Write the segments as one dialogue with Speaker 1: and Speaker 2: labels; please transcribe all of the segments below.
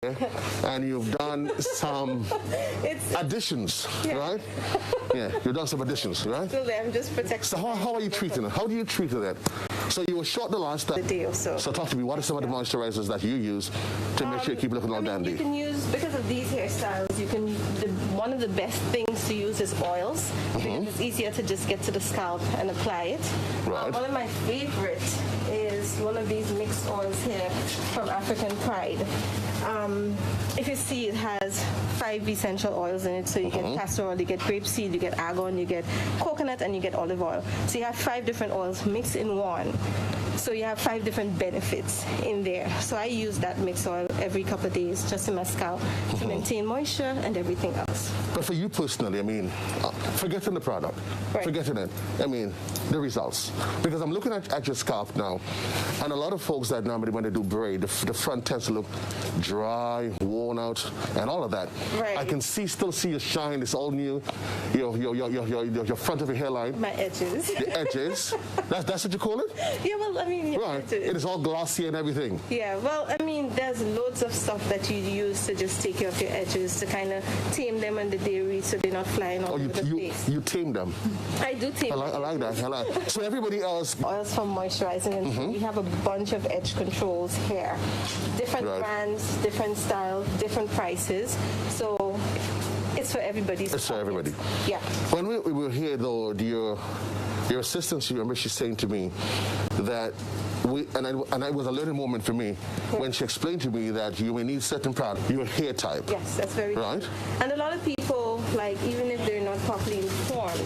Speaker 1: and you've done some additions, right? Yeah, you've done some additions, right?
Speaker 2: So I'm just protecting.
Speaker 1: So how are you treating it? How do you treat it? So you were short the last time.
Speaker 2: A day or so.
Speaker 1: So talk to me, what are some of the moisturizers that you use to make sure you keep looking all dandy?
Speaker 2: You can use, because of these hairstyles, you can, one of the best things to use is oils, because it's easier to just get to the scalp and apply it.
Speaker 1: Right.
Speaker 2: One of my favorite is one of these mixed oils here from African Pride. If you see, it has 5 essential oils in it. So you get castor oil, you get grapeseed, you get argan, you get coconut, and you get olive oil. So you have 5 different oils mixed in one. So you have 5 different benefits in there. So I use that mixed oil every couple of days just in my scalp to maintain moisture and everything else.
Speaker 1: But for you personally, I mean, forgetting the product, forgetting it, I mean, the results. Because I'm looking at your scalp now, and a lot of folks that normally when they do braid, the front tends to look dry, worn out, and all of that.
Speaker 2: Right.
Speaker 1: I can still see your shine. It's all new. Your front of your hairline.
Speaker 2: My edges.
Speaker 1: The edges. That's what you call it?
Speaker 2: Yeah, well, I mean,
Speaker 1: right. It is all glossy and everything.
Speaker 2: Yeah, well, I mean, there's loads of stuff that you use to just take care of your edges, to kind of tame them on the dairy so they're not flying all over the place.
Speaker 1: You tame them?
Speaker 2: I do tame them.
Speaker 1: I like that. So everybody else...
Speaker 2: Oils for moisturizing, and we have a bunch of edge controls here. Different brands, different styles, different prices. So it's for everybody.
Speaker 1: It's for everybody.
Speaker 2: Yeah.
Speaker 1: When we were here, though, your assistant, you remember she's saying to me that and it was a learning moment for me when she explained to me that you may need certain product, your hair type.
Speaker 2: Yes, that's very true. And a lot of people, like, even if they're not properly informed,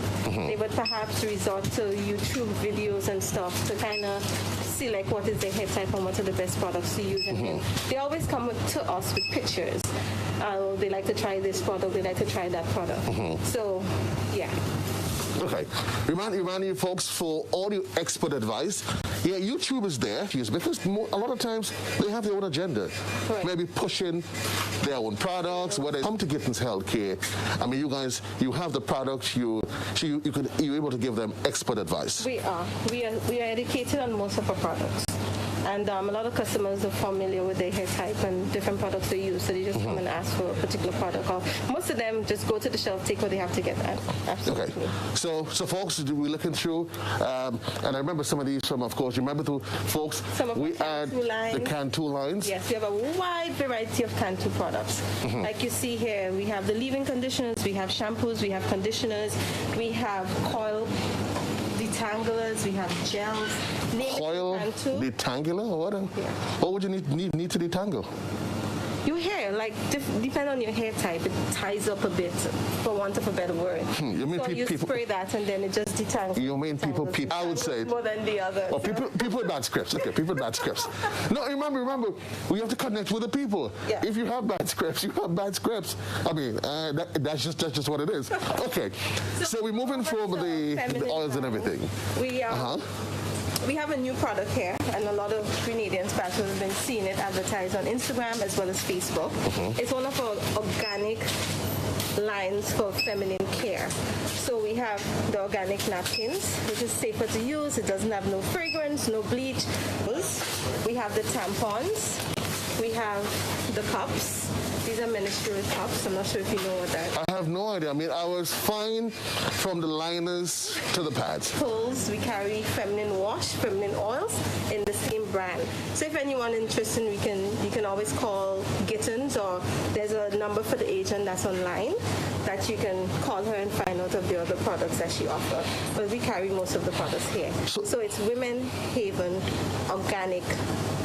Speaker 2: they would perhaps resort to YouTube videos and stuff to kind of see, like, what is their hair type and what are the best products to use. And they always come to us with pictures. They like to try this product, they like to try that product. So, yeah.
Speaker 1: Okay. Remind you folks, for all your expert advice, yeah, YouTube is there because a lot of times they have their own agenda. Maybe pushing their own products. When they come to Gittins Healthcare, I mean, you guys, you have the products, you're able to give them expert advice.
Speaker 2: We are educated on most of our products. And a lot of customers are familiar with their hair type and different products they use, so they just come and ask for a particular product. Or most of them just go to the shelf, take what they have to get. Absolutely.
Speaker 1: Okay. So folks, we're looking through, and I remember some of these from, of course, you remember folks, we add the Cantu lines.
Speaker 2: Yes, we have a wide variety of Cantu products. Like you see here, we have the leave-in conditioners, we have shampoos, we have conditioners, we have coil detanglers, we have gels.
Speaker 1: Coil detangler or what? Yeah. What would you need to detangle?
Speaker 2: Your hair, like, depend on your hair type, it ties up a bit, for want of a better word.
Speaker 1: You mean
Speaker 2: so you spray that and then it just detangles.
Speaker 1: You mean people, I would say.
Speaker 2: More than the others.
Speaker 1: Well, people with bad scripts. Okay, people with bad scripts. No, remember, we have to connect with the people.
Speaker 2: Yeah.
Speaker 1: If you have bad scripts, you have bad scripts. I mean, that's just what it is. Okay, so we're moving from the oils and everything.
Speaker 2: We have a new product here, and a lot of Grenadians perhaps have been seeing it advertised on Instagram as well as Facebook. It's one of our organic lines for feminine care. So we have the organic napkins, which is safer to use. It doesn't have no fragrance, no bleach. We have the tampons. We have the cups. These are menstrual cups. I'm not sure if you know what that is.
Speaker 1: I have no idea. I mean, I was fine from the liners to the pads.
Speaker 2: Pills, we carry feminine wash, feminine oils in the same brand. So if anyone interested, you can always call Gittins, or there's a number for the agent that's online that you can call her and find out of the other products that she offers. But we carry most of the products here. So it's Women Haven Organic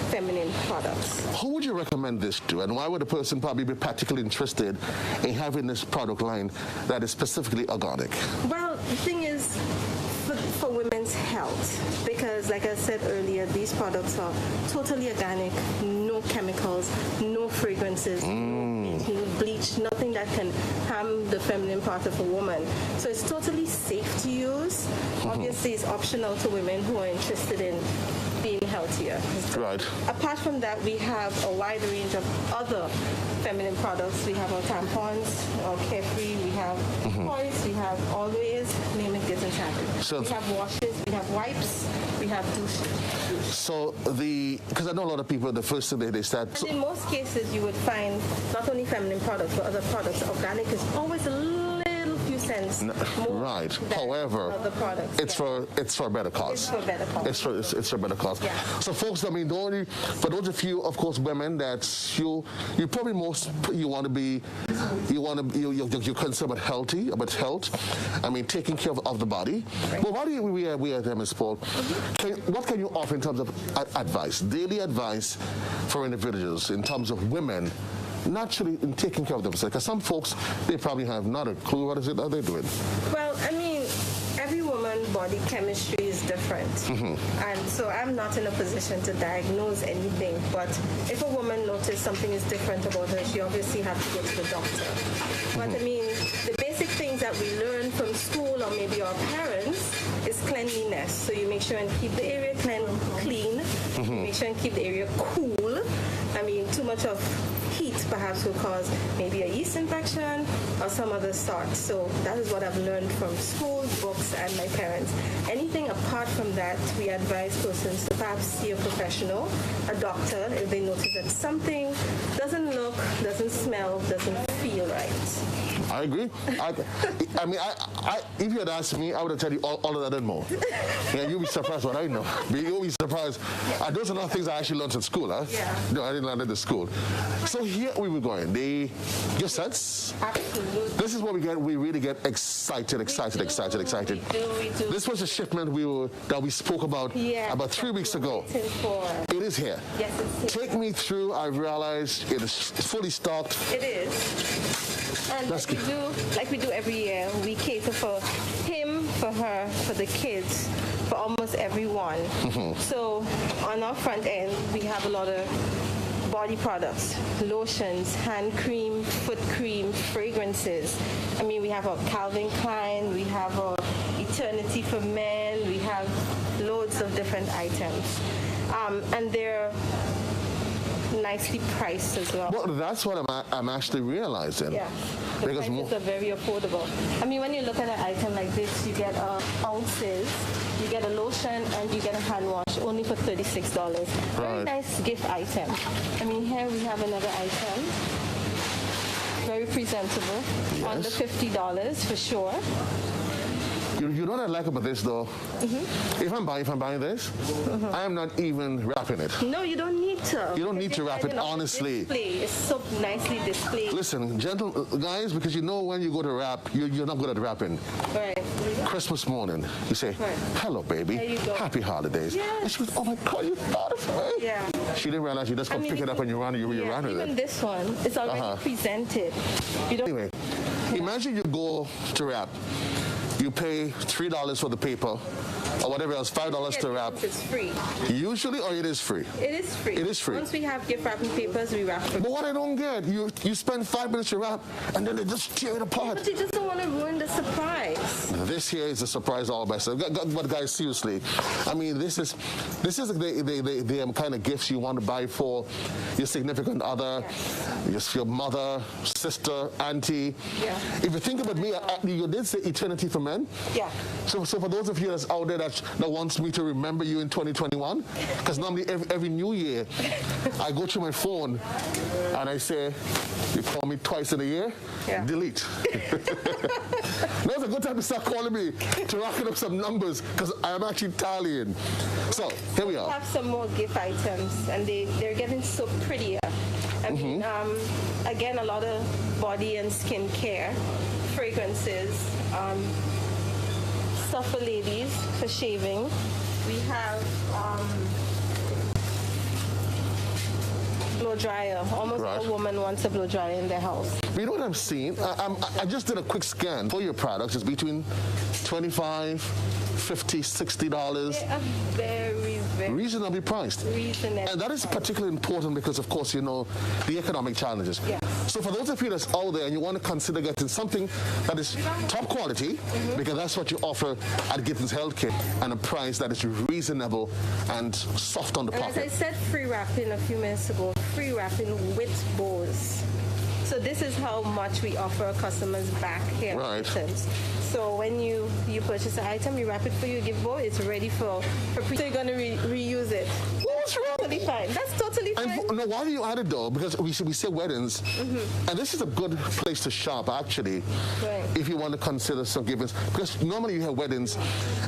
Speaker 2: Feminine products.
Speaker 1: Who would you recommend this to, and why would a person probably be particularly interested in having this product line that is specifically organic?
Speaker 2: Well, the thing is, for women's health, because like I said earlier, these products are totally organic, no chemicals, no fragrances, no bleach, nothing that can harm the feminine part of a woman. So it's totally safe to use. Obviously, it's optional to women who are interested in being healthier.
Speaker 1: Right.
Speaker 2: Apart from that, we have a wide range of other feminine products. We have our tampons, our Carefree, we have toys, we have Always, name it, gets enchanted.
Speaker 1: So
Speaker 2: we have washes, we have wipes, we have douches.
Speaker 1: So because I know a lot of people, the first thing they start.
Speaker 2: And in most cases, you would find not only feminine products, but other products. Organic is always a little few cents more.
Speaker 1: Right.
Speaker 2: Than
Speaker 1: However,
Speaker 2: other products.
Speaker 1: it's for a better cause.
Speaker 2: It's for a better cause.
Speaker 1: It's for a better cause.
Speaker 2: Yeah.
Speaker 1: So, folks, I mean, for those of you, of course, women, that you probably you're concerned about health. I mean, taking care of the body.
Speaker 2: Right.
Speaker 1: But what do we are there, Ms. Paul? What can you offer in terms of advice, daily advice for individuals in terms of women? Naturally, in taking care of themselves, because some folks, they probably have not a clue what is it that they're doing.
Speaker 2: Well, I mean, every woman's body chemistry is different. And so I'm not in a position to diagnose anything, but if a woman notices something is different about her, she obviously has to go to the doctor. But I mean, the basic things that we learn from school or maybe our parents is cleanliness. So you make sure and keep the area clean, make sure and keep the area cool. I mean, too much of heat perhaps will cause maybe a yeast infection or some other sort. So that is what I've learned from school, books, and my parents. Anything apart from that, we advise persons to perhaps see a professional, a doctor, if they notice that something doesn't look, doesn't smell, doesn't feel right.
Speaker 1: I agree. I mean, if you had asked me, I would have told you all of that and more. Yeah, you'll be surprised what I know. You'll be surprised. Those are not things I actually learned in school, huh?
Speaker 2: Yeah.
Speaker 1: No, I didn't learn it in school. So here we were going. Your sets?
Speaker 2: Absolutely.
Speaker 1: This is what we get. We really get excited.
Speaker 2: We do.
Speaker 1: This was a shipment that we spoke about about 3 weeks ago. It is here.
Speaker 2: Yes, it's here.
Speaker 1: Take me through. I realized it is fully stocked.
Speaker 2: It is. And like we do every year, we cater for him, for her, for the kids, for almost everyone. So on our front end, we have a lot of body products, lotions, hand cream, foot cream, fragrances. I mean, we have our Calvin Klein, we have our Eternity for Men, we have loads of different items. And they're nicely priced as well.
Speaker 1: Well, that's what I'm actually realizing.
Speaker 2: Yeah, the prices are very affordable. I mean, when you look at an item like this, you get ounces, you get a lotion, and you get a hand wash, only for $36. Very nice gift item. I mean, here we have another item. Very presentable. Under $50 for sure.
Speaker 1: You know what I like about this, though? If I'm buying this, I am not even wrapping it.
Speaker 2: No, you don't need to.
Speaker 1: You don't need to wrap it, honestly.
Speaker 2: It's so nicely displayed.
Speaker 1: Listen, guys, because you know when you go to wrap, you're not good at wrapping.
Speaker 2: Right.
Speaker 1: Christmas morning, you say, hello, baby.
Speaker 2: There you go.
Speaker 1: Happy holidays.
Speaker 2: Yes.
Speaker 1: And she goes, oh, my God, you thought of me.
Speaker 2: Yeah.
Speaker 1: She didn't realize you just come pick it up and you run with
Speaker 2: Even
Speaker 1: it.
Speaker 2: this one, it's already presented. You don't.
Speaker 1: Anyway, imagine you go to wrap. You pay $3 for the paper, or whatever else, $5 to wrap.
Speaker 2: It's free.
Speaker 1: Usually, or it is free?
Speaker 2: It is free.
Speaker 1: It is free.
Speaker 2: Once we have gift wrapping papers, we wrap it.
Speaker 1: But what I don't get, you spend 5 minutes to wrap, and then they just tear it apart.
Speaker 2: But you just don't want to ruin the surprise.
Speaker 1: This here is a surprise all by itself. But guys, seriously, I mean, this is the kind of gifts you want to buy for your significant other, your mother, sister, auntie. Yeah. If you think about me, you did say Eternity for Men.
Speaker 2: Yeah.
Speaker 1: So for those of you that's out there that wants me to remember you in 2021, because normally every New Year, I go through my phone and I say, you call me twice in a year, delete. Now's a good time to start calling me to racking up some numbers, because I am actually tallying. So here we are.
Speaker 2: We have some more gift items, and they're getting so prettier. I mean, again, a lot of body and skin care, fragrances, stuff for ladies for shaving. We have blow dryer. Almost all woman wants a blow dryer in their house.
Speaker 1: You know what I'm seeing? I just did a quick scan for your products. It's between $25, $50, $60.
Speaker 2: They are very, very
Speaker 1: reasonably priced.
Speaker 2: Reasonably
Speaker 1: and that is particularly important because, of course, you know, the economic challenges.
Speaker 2: Yes.
Speaker 1: So for those of you that's out there and you want to consider getting something that is top quality, because that's what you offer at Gittins Healthcare, and a price that is reasonable and soft on the pocket.
Speaker 2: As I said, free wrapping a few minutes ago, free wrapping with bows. So this is how much we offer our customers back here at Gittins. So when you purchase an item, you wrap it for you, give bow, it's ready for so you're going to reuse it.
Speaker 1: What's wrong?
Speaker 2: Totally fine. That's totally fine.
Speaker 1: No, why do you add it though? Because we say weddings, and this is a good place to shop actually, if you want to consider some gifts. Because normally you have weddings,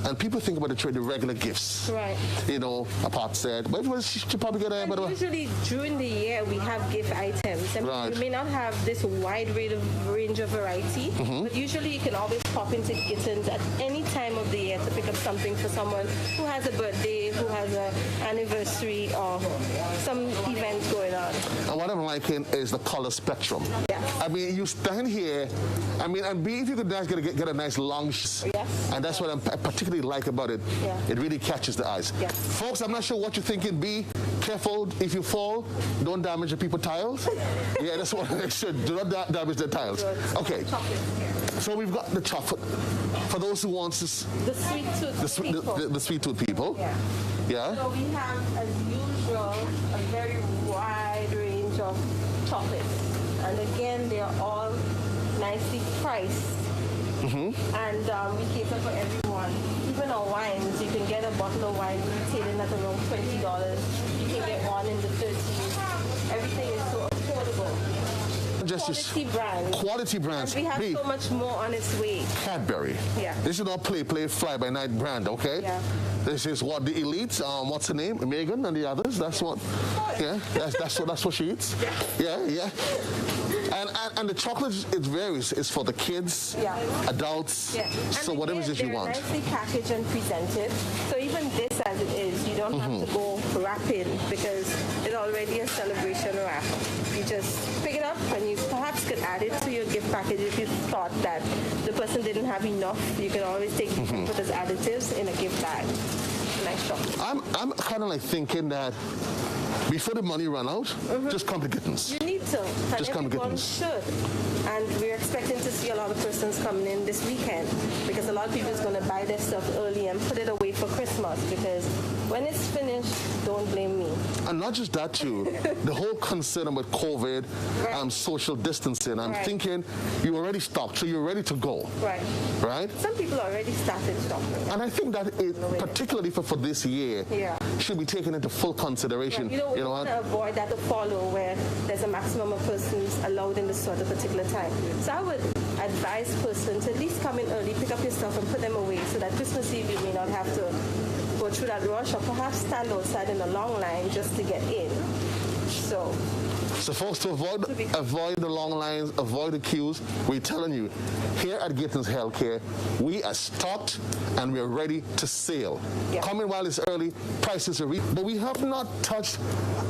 Speaker 1: and people think about the regular gifts.
Speaker 2: Right.
Speaker 1: You know, a pot set. But you should probably get a.
Speaker 2: Usually during the year we have gift items, and you may not have this wide range of variety, but usually you can always pop into Gittins at any time of the year to pick up something for someone who has a birthday, who has an anniversary, or some events going on.
Speaker 1: And what I'm liking is the color spectrum.
Speaker 2: Yeah.
Speaker 1: I mean, you stand here, I mean, and if you could get a nice long and that's what I particularly like about it. Yeah. It really catches the eyes. Yeah. Folks, I'm not sure what you're thinking. Be careful if you fall. Don't damage the people's tiles. Yeah, that's what I should. Do not damage their tiles. Okay. So we've got the chocolate. For those who want this,
Speaker 2: the sweet tooth people.
Speaker 1: The sweet tooth people.
Speaker 2: Yeah.
Speaker 1: Yeah.
Speaker 2: So we have, as usual, a very wide range of chocolates. And again, they are all nicely priced. And we cater for everyone. Even our wines, you can get a bottle of wine retailing at around $20. You can get one in the 30s. Everything is so affordable. Quality brands.
Speaker 1: Quality brands.
Speaker 2: And we have so much more on its way.
Speaker 1: Cadbury.
Speaker 2: Yeah.
Speaker 1: This is not play, fly by night brand, okay? Yeah. This is what the elite, what's her name? Megan and the others. That's what. Yeah. That's what she eats. Yeah. And the chocolate, it varies. It's for the kids, adults, so whatever it is you want.
Speaker 2: Nicely packaged and presented. So even this as it is, you don't have to go wrapping because it's already a celebration wrap. You just pick it up and you perhaps could add it to your gift package if you thought that the person didn't have enough. You can always take and put as additives in a gift bag. Nice chocolate.
Speaker 1: I'm kind of like thinking that before the money run out, just come to Gittins.
Speaker 2: You need to. And
Speaker 1: just come to
Speaker 2: Gittins. Should. And we're expecting to see a lot of persons coming in this weekend because a lot of people is going to buy their stuff early and put it away for Christmas because when it's finished, don't blame me.
Speaker 1: And not just that too, the whole concern about COVID, social distancing, I'm thinking you're already stocked, so you're ready to go. Right?
Speaker 2: Some people already started stocking.
Speaker 1: And I think that it, particularly for this year, should be taken into full consideration.
Speaker 2: You know want to avoid that to follow where there's a maximum of persons allowed in the store at a particular time. So I would advise persons to at least come in early, pick up your stuff and put them away so that Christmas Eve you may not have to go through that rush or perhaps stand outside in a long line just to get in. So
Speaker 1: folks, to avoid the long lines, avoid the queues, we're telling you, here at Gittins Healthcare, we are stocked and we're ready to sail. Come in while it's early, prices are but we have not touched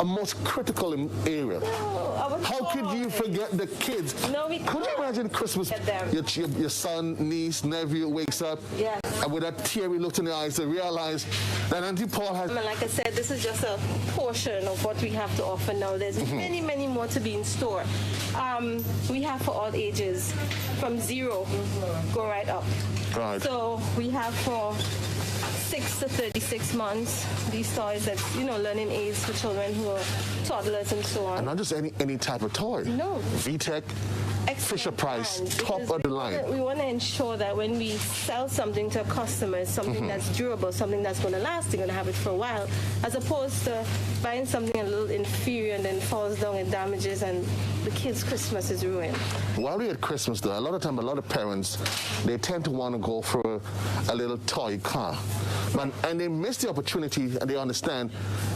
Speaker 1: a most critical area.
Speaker 2: No,
Speaker 1: how could you forget the kids?
Speaker 2: No, we
Speaker 1: could you imagine Christmas, your son, niece, nephew wakes up and with that teary look in the eyes, they realize that Auntie Paul has...
Speaker 2: Like I said, this is just a portion of what we have to offer now. There's many more to be in store. We have for all ages, from 0, go right up.
Speaker 1: Right.
Speaker 2: So we have for 6 to 36 months these toys that learning aids for children who are toddlers and so on.
Speaker 1: And not just any type of toy.
Speaker 2: No.
Speaker 1: VTech. Fisher Price, top of the line.
Speaker 2: We want to ensure that when we sell something to a customer, it's something that's durable, something that's going to last, they're going to have it for a while, as opposed to buying something a little inferior and then falls down and damages and the kids' Christmas is ruined.
Speaker 1: While we're at Christmas, though, a lot of time, a lot of parents, they tend to want to go for a little toy car. And they miss the opportunity, and they understand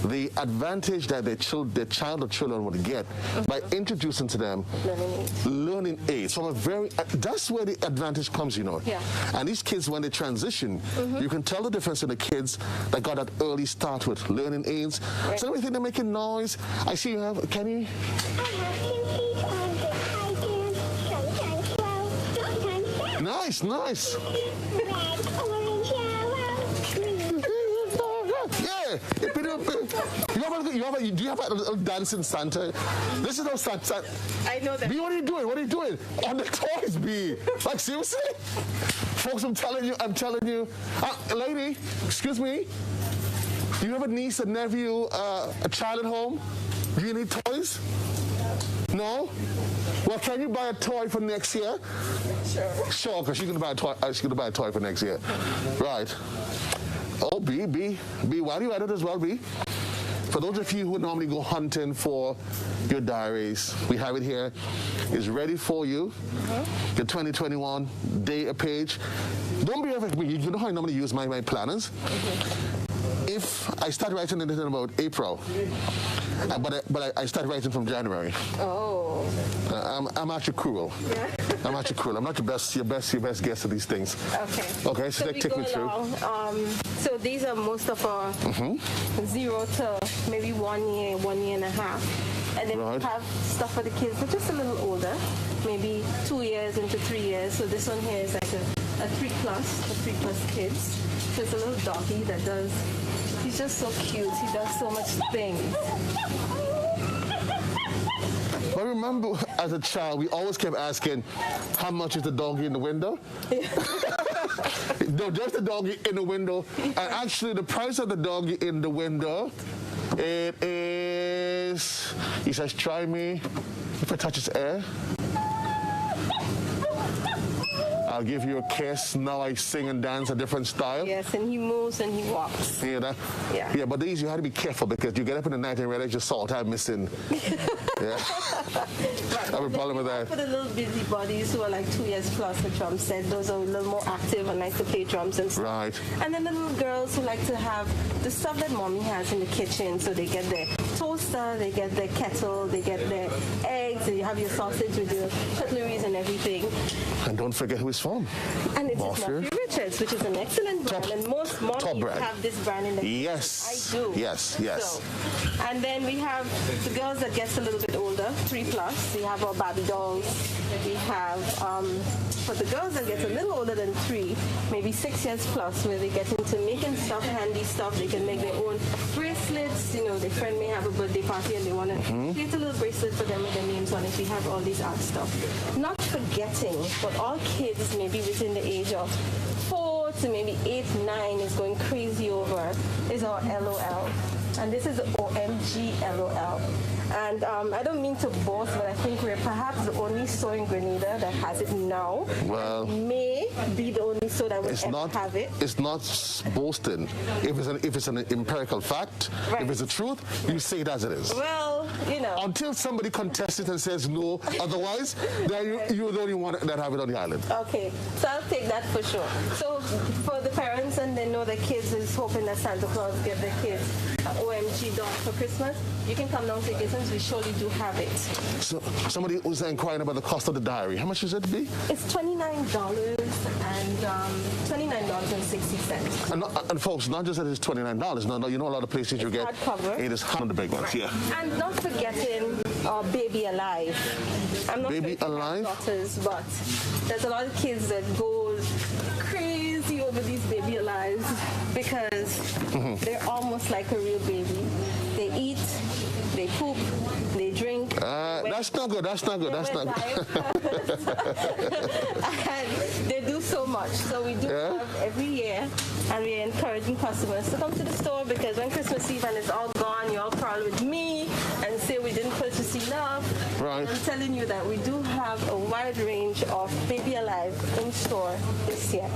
Speaker 1: the advantage that their child or children would get by introducing to them learning aids. From a that's where the advantage comes, And these kids, when they transition, you can tell the difference in the kids that got that early start with learning aids. So everything, they're making noise. I see you have, can you? Nice. do you have a little dancing Santa? This is no Santa.
Speaker 2: I know that.
Speaker 1: B, what are you doing? What are you doing? On the toys, B. Like, seriously? Folks, I'm telling you. Lady, excuse me. Do you have a niece, a nephew, a child at home? Do you need toys? No? Well, can you buy a toy for next year? Sure, because she's gonna buy a toy for next year. Right. Oh, B, why do you add it as well, B? For those of you who normally go hunting for your diaries, we have it here. It's ready for you. Your 2021 day page. Don't be afraid. You know how I normally use my planners? If I start writing it in about April, but I start writing from January.
Speaker 2: Oh.
Speaker 1: I'm actually cruel.
Speaker 2: Yeah.
Speaker 1: I'm actually cruel. I'm not your best guess at these things. Okay, so take me through.
Speaker 2: So these are most of our 0 to maybe 1 year, 1 year and a half. And then we have stuff for the kids that are just a little older, maybe 2 years into 3 years. So this one here is like a 3+ kids. So it's a little doggy that does, he's just so cute. He does so much things.
Speaker 1: But remember, as a child, we always kept asking, how much is the doggy in the window? No, just the doggy in the window. And actually, the price of the doggy in the window, it is, he says, try me. If I touch his air, I'll give you a kiss. Now I sing and dance a different style.
Speaker 2: Yes, and he moves and he walks.
Speaker 1: You know?
Speaker 2: Yeah.
Speaker 1: Yeah, but these you have to be careful because you get up in the night and realize your salt I'm missing. Yeah. I have a problem with that.
Speaker 2: For the little busybodies who are like 2 years plus, the drum set, those are a little more active and like to play drums and stuff.
Speaker 1: Right.
Speaker 2: And then the little girls who like to have the stuff that mommy has in the kitchen. So they get their toaster, they get their kettle, they get their eggs, and you have your sausage with your cutleries and everything.
Speaker 1: And don't forget who it's from.
Speaker 2: And it's Murphy Richards, which is an excellent brand. And most mommies have this brand in the kitchen.
Speaker 1: Yes.
Speaker 2: I do.
Speaker 1: Yes.
Speaker 2: So, and then we have the girls that gets a little bit older, 3+. We have our Barbie dolls. We have, for the girls that gets a little older than 3, maybe 6 years plus, where they get into making stuff, handy stuff. They can make their own bracelets. You know, their friend may have a birthday party and they want to create a little bracelet for them with their names on it. We have all these art stuff. Not forgetting, but all kids maybe within the age of 4 to maybe 8, 9 is going crazy over is our LOL. And this is OMG LOL. And I don't mean to boast, but I think we're perhaps the only store in Grenada that has it now.
Speaker 1: Well,
Speaker 2: may be the only store that will ever have it.
Speaker 1: It's not boasting. If it's an empirical fact, if it's the truth, you say it as it is.
Speaker 2: Well, you know.
Speaker 1: Until somebody contests it and says no, otherwise, then you're the only one that have it on the island.
Speaker 2: Okay, so I'll take that for sure. So for the parents and they know the kids is hoping that Santa Claus give their kids an OMG doll for Christmas, you can come down to Gittins. We surely do have it.
Speaker 1: So somebody was inquiring about the cost of the diary. How much is it to be?
Speaker 2: It's $29 and $29.60.
Speaker 1: And folks, not just that it's $29. No, you know a lot of places you get
Speaker 2: hardcover.
Speaker 1: It is one of the big ones. Yeah.
Speaker 2: And not forgetting Baby Alive. I'm not
Speaker 1: Baby Alive.
Speaker 2: Daughters, but there's a lot of kids that go crazy over these Baby Alives because they're almost like a real baby. They eat, they poop, they drink.
Speaker 1: That's not good. That's not good. That's not good.
Speaker 2: And they do so much. So we do have every year, and we're encouraging customers to come to the store because when Christmas Eve and it's all gone, you all quarrel with me and say we didn't purchase enough.
Speaker 1: Right.
Speaker 2: I'm telling you that we do have a wide range of Baby Alive in store this year.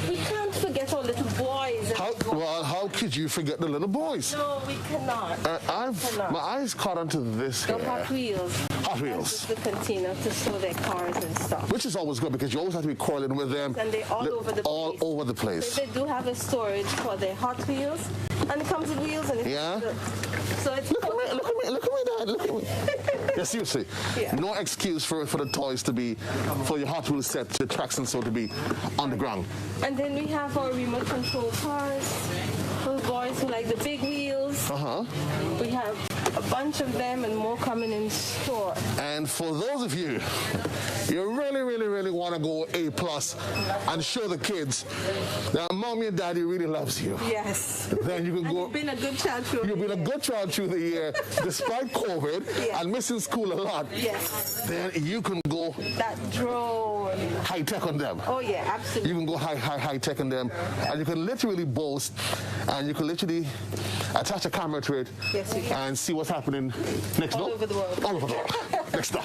Speaker 2: We can't forget our little boys.
Speaker 1: How could you forget the little boys?
Speaker 2: No, we cannot.
Speaker 1: My eyes caught onto this here.
Speaker 2: Hot Wheels.
Speaker 1: Hot Wheels.
Speaker 2: The container to store their cars and stuff.
Speaker 1: Which is always good because you always have to be quarreling with them.
Speaker 2: And they're all over the place.
Speaker 1: All over the place.
Speaker 2: So they do have a storage for their Hot Wheels. And it comes with wheels and it's so it's
Speaker 1: look at me, Dad. Look at me. Yeah, seriously.
Speaker 2: Yeah.
Speaker 1: No excuse for the toys to be, for your Hot Wheels set, your tracks and so to be on the ground.
Speaker 2: And then we have our remote control cars for the boys who like the big wheels. We have a bunch of them and more coming in store.
Speaker 1: And And for those of you, you really want to go A+ and show the kids that mommy and daddy really loves you.
Speaker 2: Yes.
Speaker 1: Then you can go.
Speaker 2: You've been a good child through
Speaker 1: You've been a good child through the year, despite COVID and missing school a lot.
Speaker 2: Yes.
Speaker 1: Then you can go
Speaker 2: that drone.
Speaker 1: High tech on them.
Speaker 2: Oh yeah, absolutely.
Speaker 1: You can go high tech on them, and you can literally boast, and you can literally attach a camera to it.
Speaker 2: Yes, you can.
Speaker 1: And see what's happening next door.
Speaker 2: All over the world.
Speaker 1: All over the world. Next door.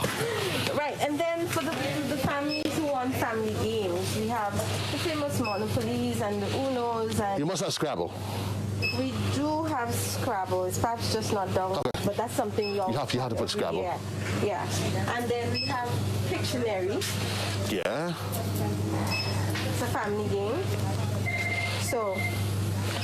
Speaker 2: Right, and then for the families who want family games, we have the famous Monopolies and the Unos, and
Speaker 1: You must have Scrabble.
Speaker 2: we do have Scrabble. It's perhaps just not done, but that's something you
Speaker 1: have to put Scrabble.
Speaker 2: Yeah. And then we have Pictionary.
Speaker 1: Yeah.
Speaker 2: It's a family game. So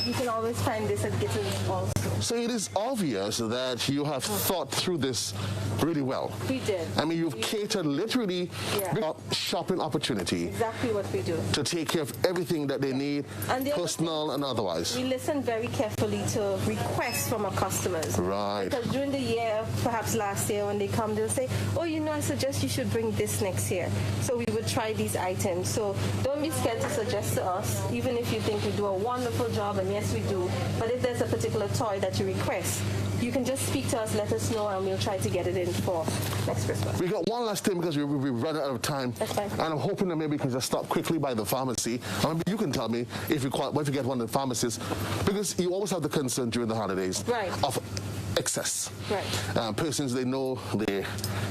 Speaker 2: you can always find this at Gittins also.
Speaker 1: So it is obvious that you have thought through this really well.
Speaker 2: We did.
Speaker 1: I mean, you've catered literally a shopping opportunity.
Speaker 2: Exactly what we do.
Speaker 1: To take care of everything that they need,
Speaker 2: And
Speaker 1: personal and otherwise.
Speaker 2: We listen very carefully to requests from our customers.
Speaker 1: Right.
Speaker 2: Because during the year, perhaps last year, when they come, they'll say, oh, I suggest you should bring this next year. So we would try these items. So don't be scared to suggest to us, even if you think we do a wonderful job, and yes, we do. But if there's a particular toy that you request, you can just speak to us, let us know, and we'll try to get it in for next Christmas.
Speaker 1: We got one last thing because we've run out of time.
Speaker 2: That's fine.
Speaker 1: And I'm hoping that maybe we can just stop quickly by the pharmacy. Or maybe you can tell me if you get one of the pharmacists, because you always have the concern during the holidays of excess.
Speaker 2: Right.
Speaker 1: Persons, they know they're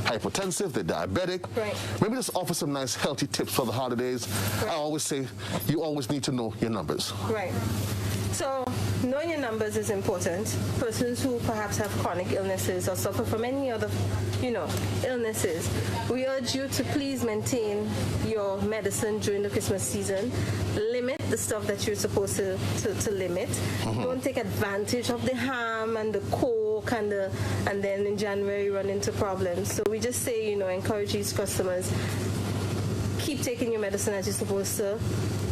Speaker 1: hypertensive, they're diabetic.
Speaker 2: Right.
Speaker 1: Maybe just offer some nice healthy tips for the holidays.
Speaker 2: Right.
Speaker 1: I always say you always need to know your numbers.
Speaker 2: Right. So knowing your numbers is important. Persons who perhaps have chronic illnesses or suffer from any other, illnesses, we urge you to please maintain your medicine during the Christmas season. Limit the stuff that you're supposed to limit. Don't take advantage of the ham and the Coke and then in January run into problems. So we just say, encourage these customers, keep taking your medicine as you're supposed to,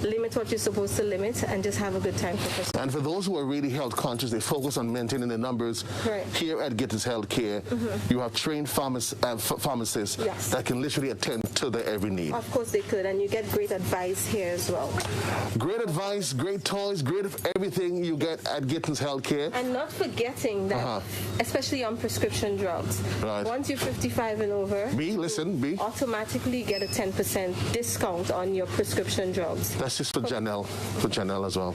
Speaker 2: limit what you're supposed to limit, and just have a good time for Christmas.
Speaker 1: And for those who are really health conscious, they focus on maintaining the numbers.
Speaker 2: Right.
Speaker 1: Here at Gittins Healthcare, you have trained pharmacists that can literally attend to their every need.
Speaker 2: Of course they could, and you get great advice here as well.
Speaker 1: Great advice, great toys, great of everything you get at Gittins Healthcare.
Speaker 2: And not forgetting that, especially on prescription drugs, once you're 55 and over, automatically get a 10% discount on your prescription drugs.
Speaker 1: That's just for Janelle as well.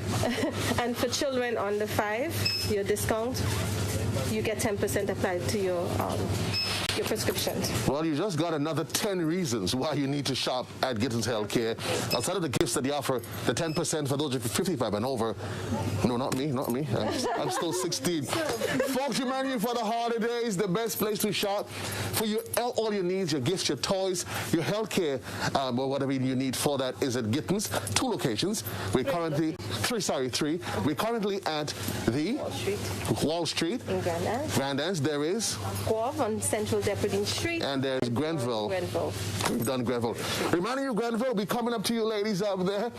Speaker 2: And for children under 5, your discount, you get 10% applied to your prescriptions.
Speaker 1: Well, you just got another 10 reasons why you need to shop at Gittins Healthcare. Outside of the gifts that they offer, the 10% for those of 55 and over. No, not me. I'm still 16. Folks, remind you for the holidays, the best place to shop for all your needs, your gifts, your toys, your healthcare, or whatever you need for that is at Gittins. 2 locations. We're currently 3. We're currently at the Wall Street.
Speaker 2: In
Speaker 1: Grandans. There is
Speaker 2: Guave on Central Deputy Street.
Speaker 1: And there's Grenville. We've done Grenville. Reminding you, Grenville will be coming up to you ladies up there.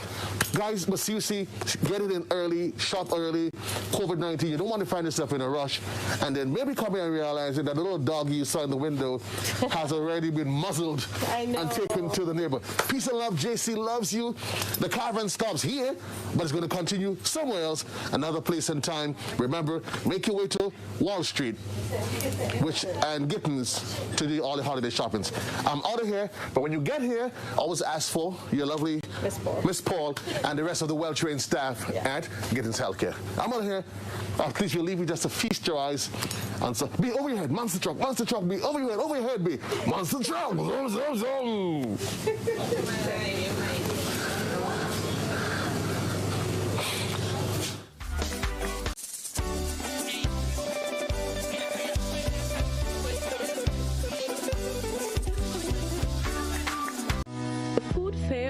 Speaker 1: Guys, but seriously, get it in early, shop early. COVID-19, you don't want to find yourself in a rush. And then maybe come in and realize that the little doggy you saw in the window has already been muzzled and taken to the neighbor. Peace and love, JC loves you. The caravan stops here, but it's going to continue somewhere else, another place and time. Remember, make your way to Wall Street, and Gittins to do all the holiday shoppings. I'm out of here, but when you get here, always ask for your lovely Miss Paul and the rest of the well-trained staff at Gittins Healthcare. I'm out of here. Please, you'll leave me just to feast your eyes on some. Be over your head, monster truck, be over your head, be monster truck.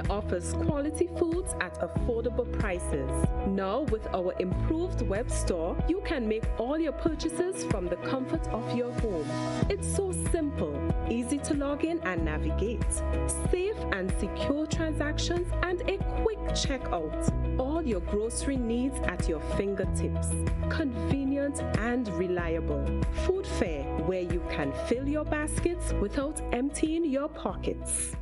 Speaker 3: Offers quality foods at affordable prices. Now, with our improved web store, you can make all your purchases from the comfort of your home. It's so simple. easy to log in and navigate, safe and secure transactions, and a quick checkout. All your grocery needs at your fingertips. Convenient and reliable. Food Fair, where you can fill your baskets without emptying your pockets.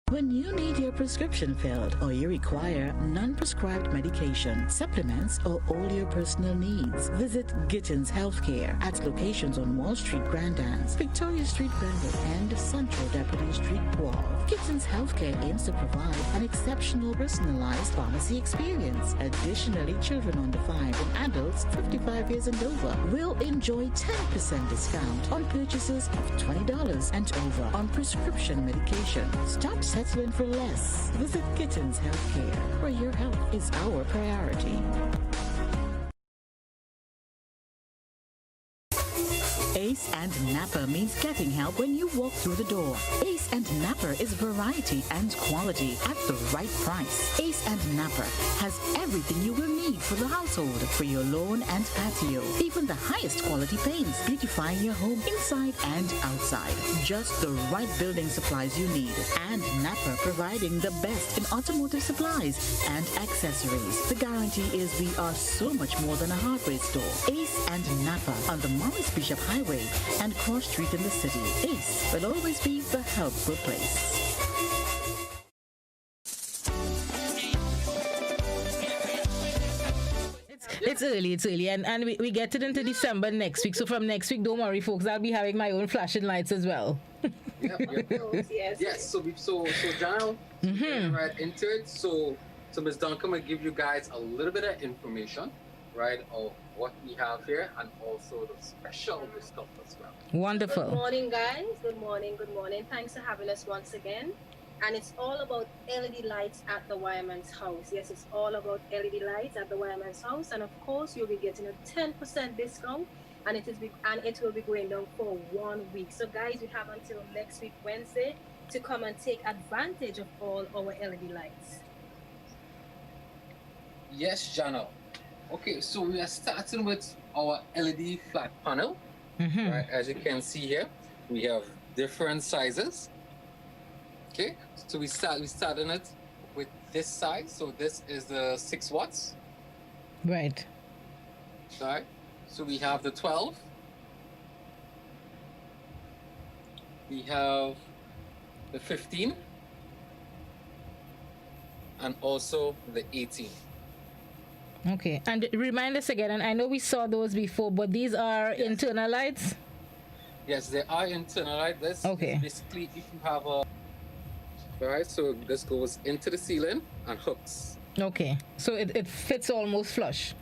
Speaker 4: When you need your prescription filled or you require non-prescribed medication, supplements, or all your personal needs, visit Gittins Healthcare at locations on Wall Street, Grandans, Victoria Street, Brandon, and Central Deputy Street, Wall. Gittins Healthcare aims to provide an exceptional personalized pharmacy experience. Additionally, children under 5 and adults 55 years and over will enjoy 10% discount on purchases of $20 and over on prescription medication. Stop settling for less. Visit Gittins Healthcare, where your health is our priority. Ace and Napper means getting help when you walk through the door. Ace and Napper is variety and quality at the right price. Ace and Napper has everything you will need for the household, for your lawn and patio. Even the highest quality paints, beautifying your home inside and outside. Just the right building supplies you need. And Napper providing the best in automotive supplies and accessories. The guarantee is we are so much more than a hardware store. Ace and Napper on the Morris Bishop Highway and Cross Street in the city. Ace will always be the helpful place.
Speaker 5: It's early, and we get it into December next week. So from next week, don't worry, folks. I'll be having my own flashing lights as well.
Speaker 6: Yes. So Janelle, getting right into it. So Ms. Duncan will give you guys a little bit of information, right, of what we have here, and also the special discount as well.
Speaker 5: Wonderful.
Speaker 2: Good morning, guys. Good morning. Thanks for having us once again. And it's all about LED lights at the Wireman's house. Yes, it's all about LED lights at the Wireman's house. And of course, you'll be getting a 10% discount, and it will be going down for 1 week. So guys, we have until next week, Wednesday, to come and take advantage of all our LED lights.
Speaker 6: Yes, Janelle. Okay, so we are starting with our LED flat panel. Right, as you can see here, we have different sizes. Okay, so we starting it with this size. So this is the 6 watts.
Speaker 5: Right.
Speaker 6: Right. So we have the 12. We have the 15. And also the 18.
Speaker 5: Okay, and remind us again, and I know we saw those before, but these are internal lights?
Speaker 6: Yes, they are internal lights. This is basically if you have a... Alright, so this goes into the ceiling and hooks.
Speaker 5: Okay, so it fits almost flush?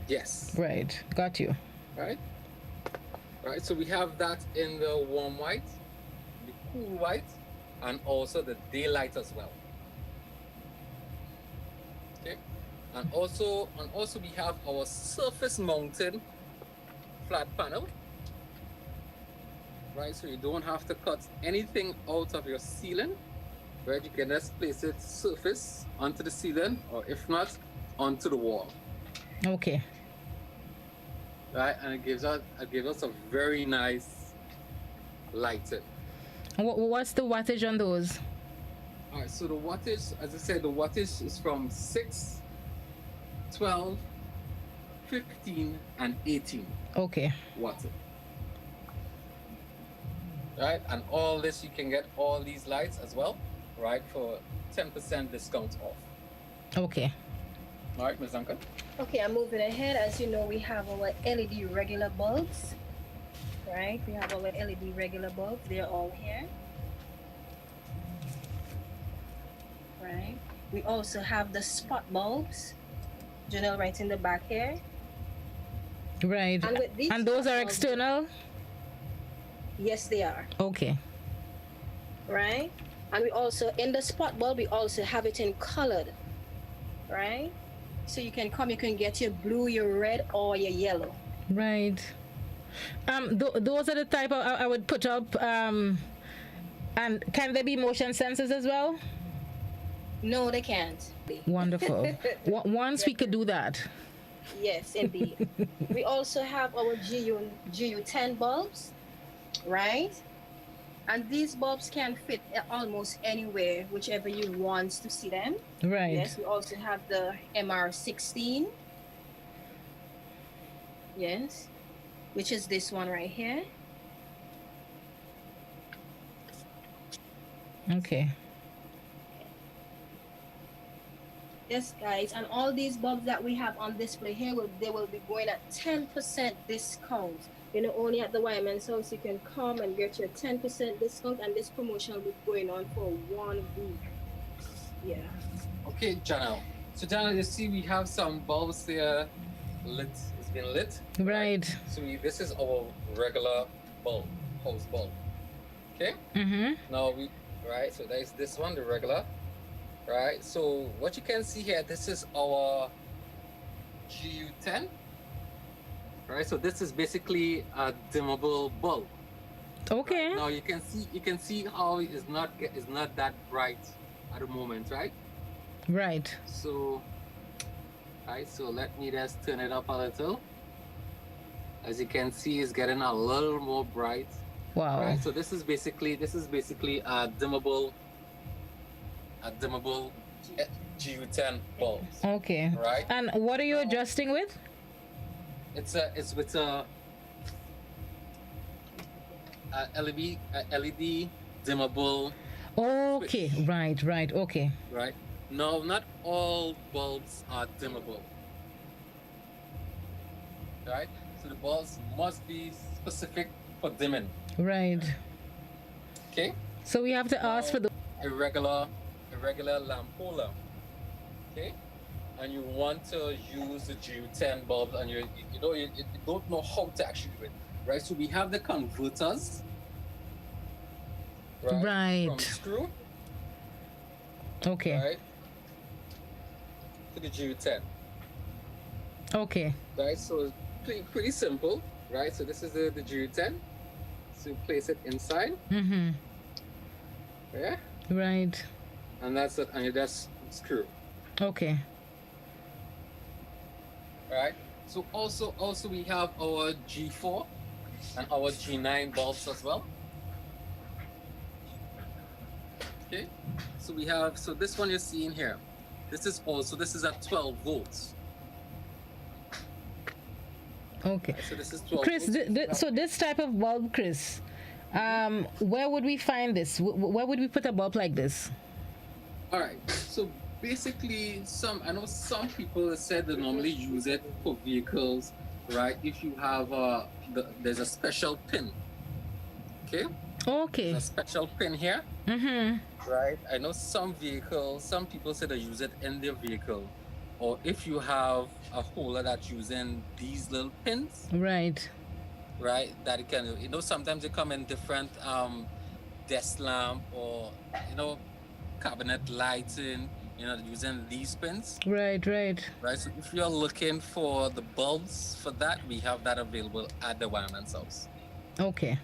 Speaker 6: Yes.
Speaker 5: Right, got you.
Speaker 6: Right, so we have that in the warm white, the cool white, and also the daylight as well. Okay. And also we have our surface mounted flat panel. Right, so you don't have to cut anything out of your ceiling. Right, you can just place it surface onto the ceiling, or if not, onto the wall.
Speaker 5: Okay.
Speaker 6: Right, and it gives us a very nice lighting.
Speaker 5: What's the wattage on those?
Speaker 6: All right, so the wattage, as I said, the wattage is from 6, 12, 15, and 18.
Speaker 5: Okay.
Speaker 6: Wattage. Right, and all this, you can get all these lights as well, right, for 10% discount off.
Speaker 5: Okay.
Speaker 6: All right, Ms. Duncan.
Speaker 2: Okay, I'm moving ahead. As you know, we have our LED regular bulbs, right? We have our LED regular bulbs. They're all here, right? We also have the spot bulbs. Janelle, right in the back here.
Speaker 5: Right. And those are external?
Speaker 2: Yes, they are.
Speaker 5: Okay.
Speaker 2: Right? And we also, in the spot bulb, we also have it in colored, right? So you can get your blue, your red, or your yellow.
Speaker 5: Right. Those are the type I would put up. And can there be motion sensors as well?
Speaker 2: No, they can't.
Speaker 5: Wonderful. Once we could do that.
Speaker 2: Yes, indeed. We also have our GU10 bulbs, right? And these bulbs can fit almost anywhere, whichever you want to see them.
Speaker 5: Right.
Speaker 2: Yes, we also have the MR16. Yes, which is this one right here.
Speaker 5: Okay.
Speaker 2: Yes, guys, and all these bulbs that we have on display here, they will be going at 10% discount. You know, only at the Wyman's house you can come and get your 10% discount, and this promotion will be going on for 1 week. Yeah.
Speaker 6: Okay, Janelle. So Janelle, you see we have some bulbs there lit. It's been lit.
Speaker 5: Right.
Speaker 6: So this is our regular bulb, house bulb. Okay. Now so there's this one, the regular. Right. So what you can see here, this is our GU10. Right. So this is basically a dimmable bulb.
Speaker 5: Okay.
Speaker 6: Right? Now you can see how it's not that bright at the moment, right?
Speaker 5: Right.
Speaker 6: So, so let me just turn it up a little. As you can see, it's getting a little more bright.
Speaker 5: Wow.
Speaker 6: Right? So this is basically a dimmable GU10 bulb.
Speaker 5: Okay.
Speaker 6: Right.
Speaker 5: And what are you adjusting with?
Speaker 6: It's with a LED dimmable.
Speaker 5: Okay.
Speaker 6: switch.
Speaker 5: Right. Okay.
Speaker 6: Right. No, not all bulbs are dimmable. Right? So the bulbs must be specific for dimming.
Speaker 5: Right.
Speaker 6: Okay?
Speaker 5: So we have to ask for the
Speaker 6: A regular lamp holder. Okay? And you want to use the GU10 bulb and you don't know how to actually do it. Right? So we have the converters.
Speaker 5: Right.
Speaker 6: From the screw.
Speaker 5: Okay.
Speaker 6: Right? To the GU10.
Speaker 5: Okay.
Speaker 6: Right, so pretty simple, right? So this is the GU10. So you place it inside. Yeah.
Speaker 5: Right.
Speaker 6: And that's it, and you just screw.
Speaker 5: Okay.
Speaker 6: Right. So also we have our G4 and our G9 bulbs as well. Okay. So this one you're seeing here. This is at 12 volts.
Speaker 5: Okay.
Speaker 6: So this is 12
Speaker 5: Chris,
Speaker 6: volts.
Speaker 5: so this type of bulb, Chris, where would we find this? Where would we put a bulb like this?
Speaker 6: All right. So basically, I know some people said they normally use it for vehicles, right? If you have there's a special pin. Okay.
Speaker 5: Okay.
Speaker 6: There's a special pin here. Right. I know some people say they use it in their vehicle, or if you have a holder that's using these little pins.
Speaker 5: Right.
Speaker 6: Right. That it can, sometimes they come in different desk lamp or cabinet lighting. Using these pins.
Speaker 5: Right.
Speaker 6: Right. So if you're looking for the bulbs for that, we have that available at the Wyman's house.
Speaker 5: Okay.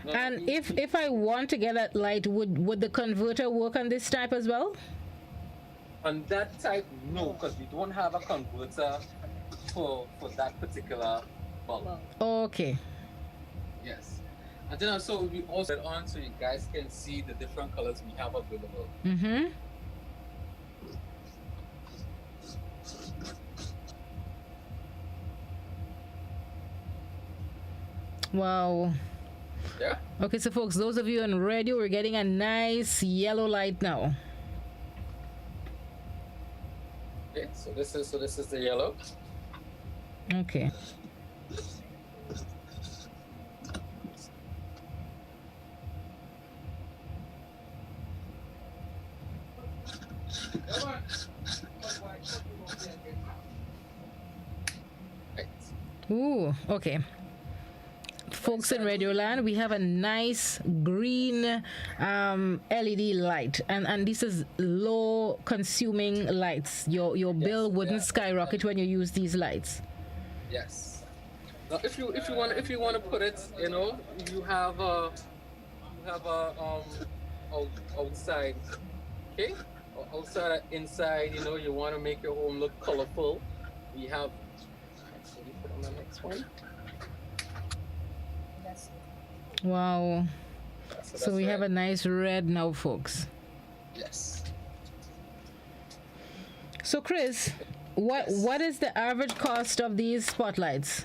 Speaker 6: Yeah.
Speaker 5: And if I want to get that light, would the converter work on this type as well?
Speaker 6: On that type, no, because we don't have a converter for that particular bulb.
Speaker 5: Okay.
Speaker 6: Yes. And then also we also add on so you guys can see the different colors we have available.
Speaker 5: Wow.
Speaker 6: Yeah.
Speaker 5: Okay, so folks, those of you on radio, we're getting a nice yellow light now.
Speaker 6: Okay, so this is the yellow.
Speaker 5: Okay. Ooh, okay. Folks in Radioland, we have a nice green LED light, and this is low consuming lights. Your bill wouldn't skyrocket when you use these lights.
Speaker 6: Yes. Now, if you want to put it, you have a outside, okay, or outside or inside. You want to make your home look colorful. We have. Let me put on the next one.
Speaker 5: Wow. So we
Speaker 6: that's
Speaker 5: have a nice red now, folks.
Speaker 6: Yes.
Speaker 5: So Chris, what is the average cost of these spotlights?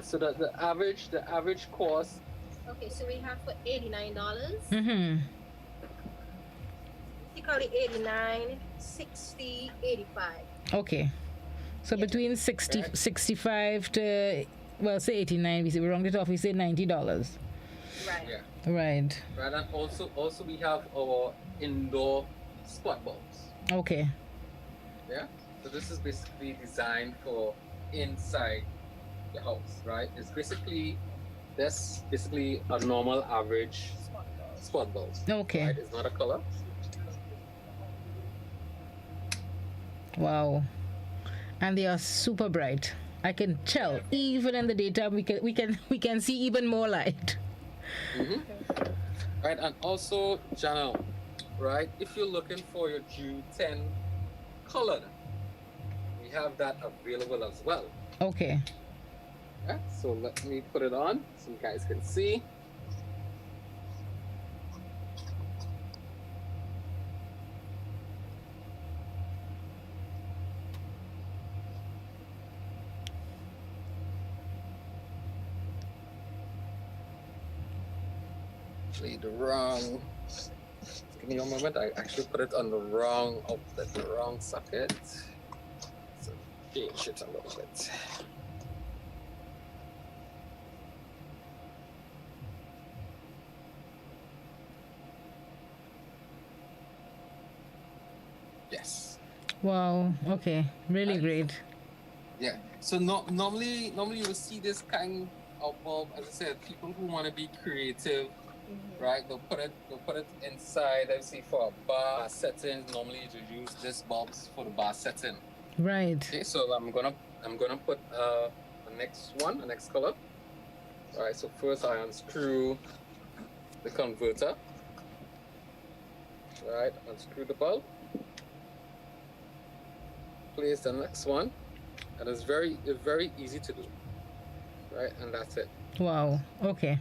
Speaker 6: So the average cost.
Speaker 2: Okay, so we have for $89.
Speaker 5: Mm-hmm.
Speaker 2: Basically 89, 60, 85.
Speaker 5: Okay. So between 65 to, well, say 89, we round it off, we say $90.
Speaker 2: Right.
Speaker 6: Yeah.
Speaker 5: Right.
Speaker 6: Right, and also we have our indoor spot bulbs.
Speaker 5: Okay.
Speaker 6: Yeah. So this is basically designed for inside the house, right? It's basically a normal average spot bulb.
Speaker 5: Okay.
Speaker 6: Right? It's not a color.
Speaker 5: Wow. And they are super bright. I can tell even in the daytime we can see even more light.
Speaker 6: Right, and also Janelle, right? If you're looking for your Q10 colored, we have that available as well.
Speaker 5: Okay.
Speaker 6: Yeah, so let me put it on so you guys can see. The wrong. Give me a moment. I actually put it on the wrong outlet, the wrong socket. So change it a little bit. Yes.
Speaker 5: Wow. Okay. Really great.
Speaker 6: Yeah. So normally you will see this kind of bulb. As I said, people who want to be creative. Right, they'll put it inside. Let's see, for a bar setting. Normally, you use this bulbs for the bar setting.
Speaker 5: Right.
Speaker 6: Okay, so I'm gonna put the next color. All right. So first, I unscrew the converter. All right, unscrew the bulb. Place the next one, and it's very easy to do. Right, and that's it.
Speaker 5: Wow. Okay.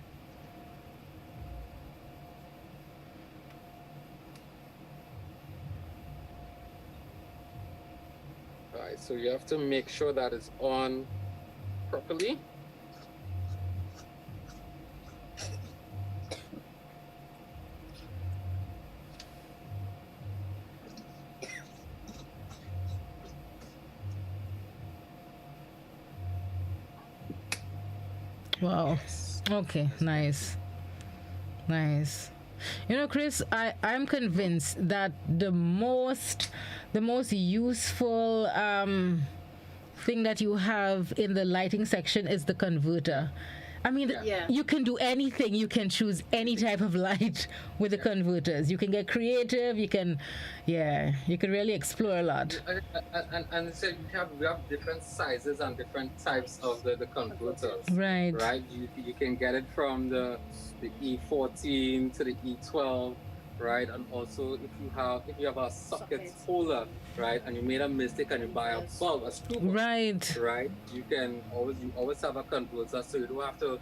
Speaker 6: So you have to make sure that it's on properly.
Speaker 5: Wow. Okay. Nice. You know, Chris, I'm convinced that the most useful thing that you have in the lighting section is the converter. I mean, you can do anything. You can choose any type of light with the converters. You can get creative. You can really explore a lot.
Speaker 6: And so we have different sizes and different types of the converters.
Speaker 5: Right.
Speaker 6: Right. You can get it from the E14 to the E12. Right. And also if you have a socket holder, right, and you made a mistake and you buy a bulb, a screw bulb, right, you always have a converter, so you don't have to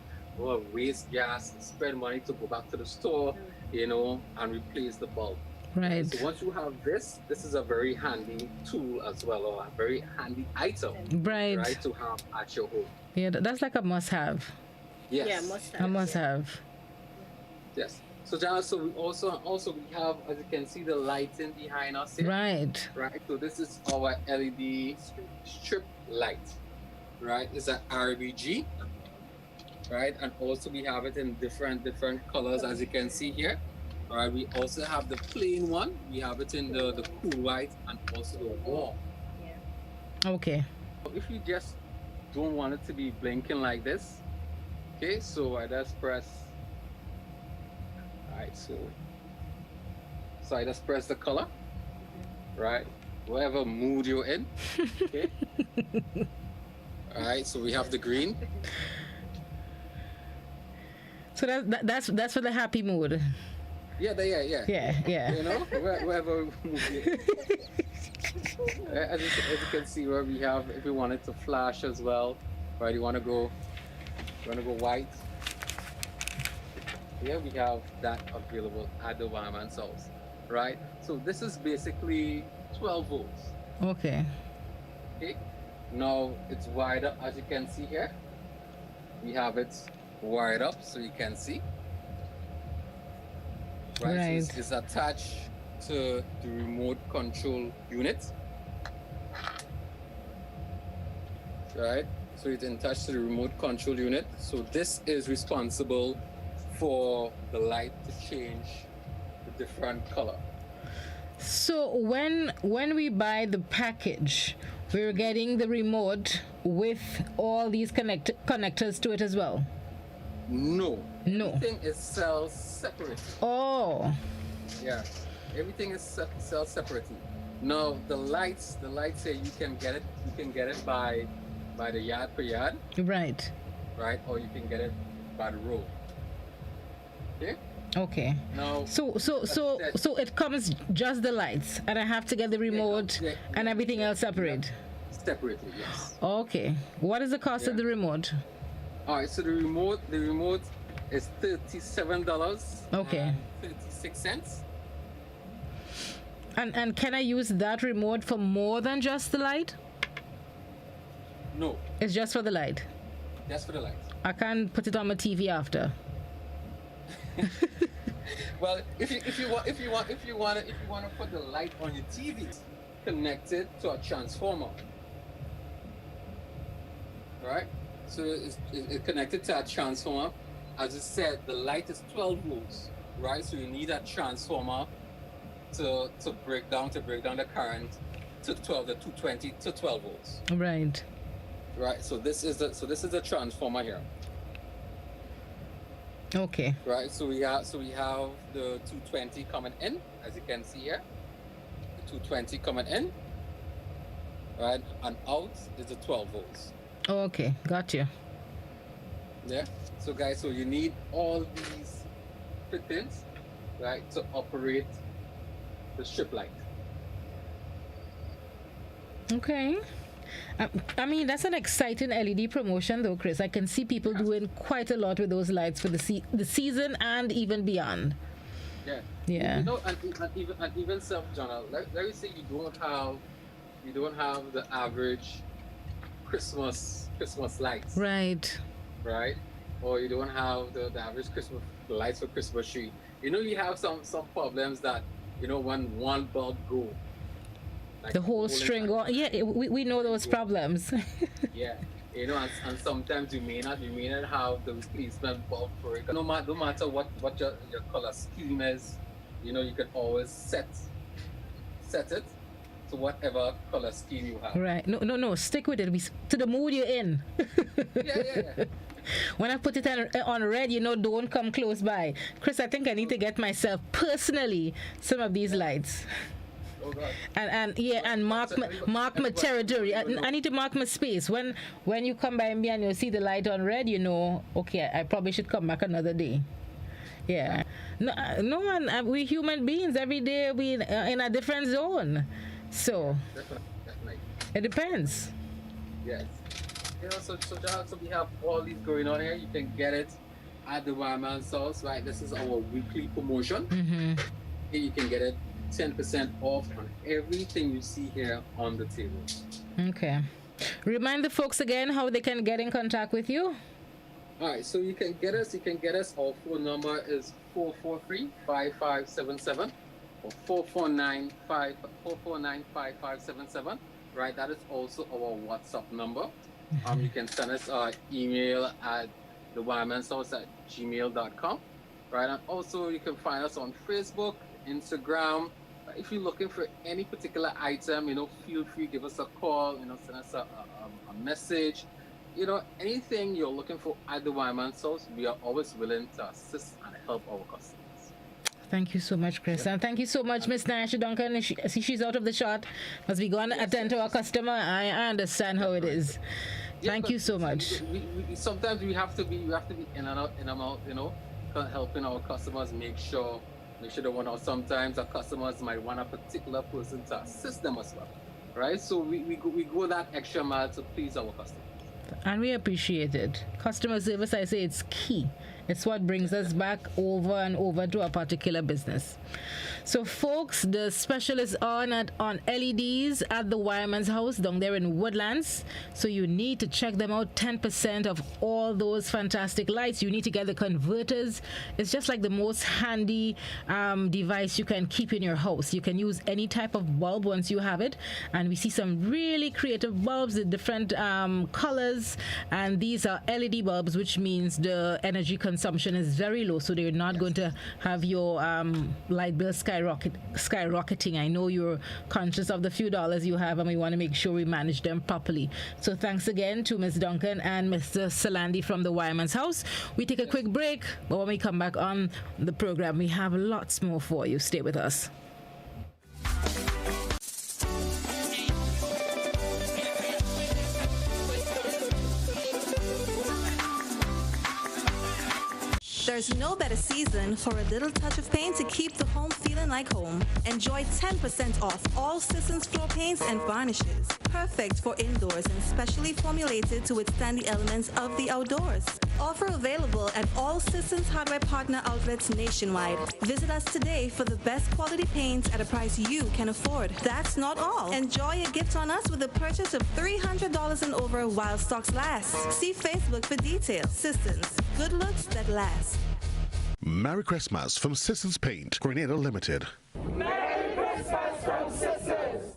Speaker 6: waste gas, spend money to go back to the store, and replace the bulb.
Speaker 5: Right.
Speaker 6: So once you have this is a very handy tool as well, or a very handy item, right, to have at your home.
Speaker 5: Yeah, that's like a must-have.
Speaker 6: Yes.
Speaker 2: Yeah, must-have.
Speaker 5: A must-have.
Speaker 6: Yes. So Janelle, so we also we have, as you can see, the lighting behind us here.
Speaker 5: Right.
Speaker 6: Right. So this is our LED strip light. Right. It's an RBG. Right. And also we have it in different colors, as you can see here. All right. We also have the plain one. We have it in the cool white and also the warm.
Speaker 2: Yeah.
Speaker 5: Okay.
Speaker 6: If you just don't want it to be blinking like this, okay. So I just press. Right, so I just press the color, right? Whatever mood you're in. Okay. All right, so we have the green.
Speaker 5: So that's for the happy mood.
Speaker 6: Yeah. You know, wherever mood you're in. As you can see, where we have, if we want it to flash as well, right? You want to go white. here we have that available at the wireman's house, right? So this is basically 12 volts.
Speaker 5: Okay.
Speaker 6: Okay. Now it's wired up, as you can see here. We have it wired up so you can see. Right. So it's attached to the remote control unit. Right. So it's attached to the remote control unit. So this is responsible for the light to change the different color.
Speaker 5: So when we buy the package, we're getting the remote with all these connectors to it as well?
Speaker 6: No.
Speaker 5: No.
Speaker 6: Everything is sold separately.
Speaker 5: Oh.
Speaker 6: Yeah. Everything is sold separately. Now the lights here you can get it by the yard per yard.
Speaker 5: Right.
Speaker 6: Right, or you can get it by the row. Okay?
Speaker 5: Okay.
Speaker 6: Now
Speaker 5: so it comes just the lights and I have to get the remote and everything else separate.
Speaker 6: Separately, yes.
Speaker 5: Okay. What is the cost of the remote?
Speaker 6: All right, so the remote is $37.
Speaker 5: Okay.
Speaker 6: 36 cents.
Speaker 5: And can I use that remote for more than just the light?
Speaker 6: No.
Speaker 5: It's just for the light.
Speaker 6: Just for the light.
Speaker 5: I can't put it on my TV after.
Speaker 6: Well, if you want to put the light on your TV, connect it to a transformer. Right? So it's connected to a transformer. As I said, the light is 12 volts, right? So you need a transformer to break down the current to 220 to 12 volts.
Speaker 5: Right.
Speaker 6: Right. So this is the transformer here.
Speaker 5: Okay.
Speaker 6: Right. So we have the 220 coming in, as you can see here. The 220 coming in. Right, and out is the 12 volts.
Speaker 5: Okay, gotcha.
Speaker 6: Yeah. So guys, so you need all these fittings, right, to operate the strip light.
Speaker 5: Okay. I mean, that's an exciting LED promotion, though, Chris. I can see people doing quite a lot with those lights for the season and even beyond.
Speaker 6: Yeah.
Speaker 5: Yeah.
Speaker 6: You know, and even self, Janelle, let me say you don't have the average Christmas lights.
Speaker 5: Right.
Speaker 6: Right? Or you don't have the average Christmas lights for Christmas tree. You know, you have some problems that, you know, when one bulb go, like
Speaker 5: the whole string go. Yeah, we know those problems.
Speaker 6: Yeah. You know, and sometimes you may not have the replacement bulb for it. No matter what your color scheme is, you know, you can always set it to whatever color scheme you have.
Speaker 5: Right. No. Stick with it. To the mood you're in.
Speaker 6: Yeah.
Speaker 5: When I put it on red, you know, don't come close by. Chris, I think I need to get myself personally some of these lights.
Speaker 6: Oh God.
Speaker 5: And mark my territory. I need to mark my space. When you come by me and you see the light on red, you know, okay, I probably should come back another day. Yeah. No one. We human beings. Every day we in a different zone. So
Speaker 6: Definitely.
Speaker 5: It depends.
Speaker 6: Yes. You know, so we have all these going on here. You can get it at the Wireman's House, right? This is our weekly promotion.
Speaker 5: Mm-hmm.
Speaker 6: Here you can get it 10% off on everything you see here on the table. Okay.
Speaker 5: Remind the folks again how they can get in contact with you.
Speaker 6: All right, so you can get us. Our phone number is 443-5577 or 449-5577. Right, that is also our WhatsApp number. You can send us our email at thewireman'shouse@gmail.com. Right, and also you can find us on Facebook, Instagram. If you're looking for any particular item, you know, feel free, give us a call, you know, send us a message. You know, anything you're looking for at the Wireman's House, we are always willing to assist and help our customers.
Speaker 5: Thank you so much, Chris. And thank you so much, Miss Nasha Duncan. She's out of the shot. Must be going to attend to our customer. I understand how it is. Thank you so much.
Speaker 6: Sometimes we have to be in and out, you know, helping our customers make sure they want to. Sometimes our customers might want a particular person to assist them as well, right? So we go that extra mile to please our customers.
Speaker 5: And we appreciate it. Customer service, I say, it's key. It's what brings us back over and over to a particular business. So, folks, the special is on LEDs at the Wireman's House down there in Woodlands. So you need to check them out. 10% of all those fantastic lights. You need to get the converters. It's just like the most handy device you can keep in your house. You can use any type of bulb once you have it. And we see some really creative bulbs with different colors. And these are LED bulbs, which means the energy consumption is very low. So they're not going to have your light bill skyrocketing. I know you're conscious of the few dollars you have, and we want to make sure we manage them properly. So thanks again to Ms. Duncan and Mr. Salandi from the Wireman's House. We take a quick break, but when we come back on the program, we have lots more for you. Stay with us.
Speaker 7: There's no better season for a little touch of paint to keep the home feeling like home. Enjoy 10% off all Sisson's floor paints and varnishes. Perfect for indoors and specially formulated to withstand the elements of the outdoors. Offer available at all Sisson's hardware partner outlets nationwide. Visit us today for the best quality paints at a price you can afford. That's not all. Enjoy a gift on us with a purchase of $300 and over while stocks last. See Facebook for details. Sisson's, good looks that last.
Speaker 8: Merry Christmas from Sisson's Paint, Grenada Limited.
Speaker 9: Merry Christmas from Sisson's.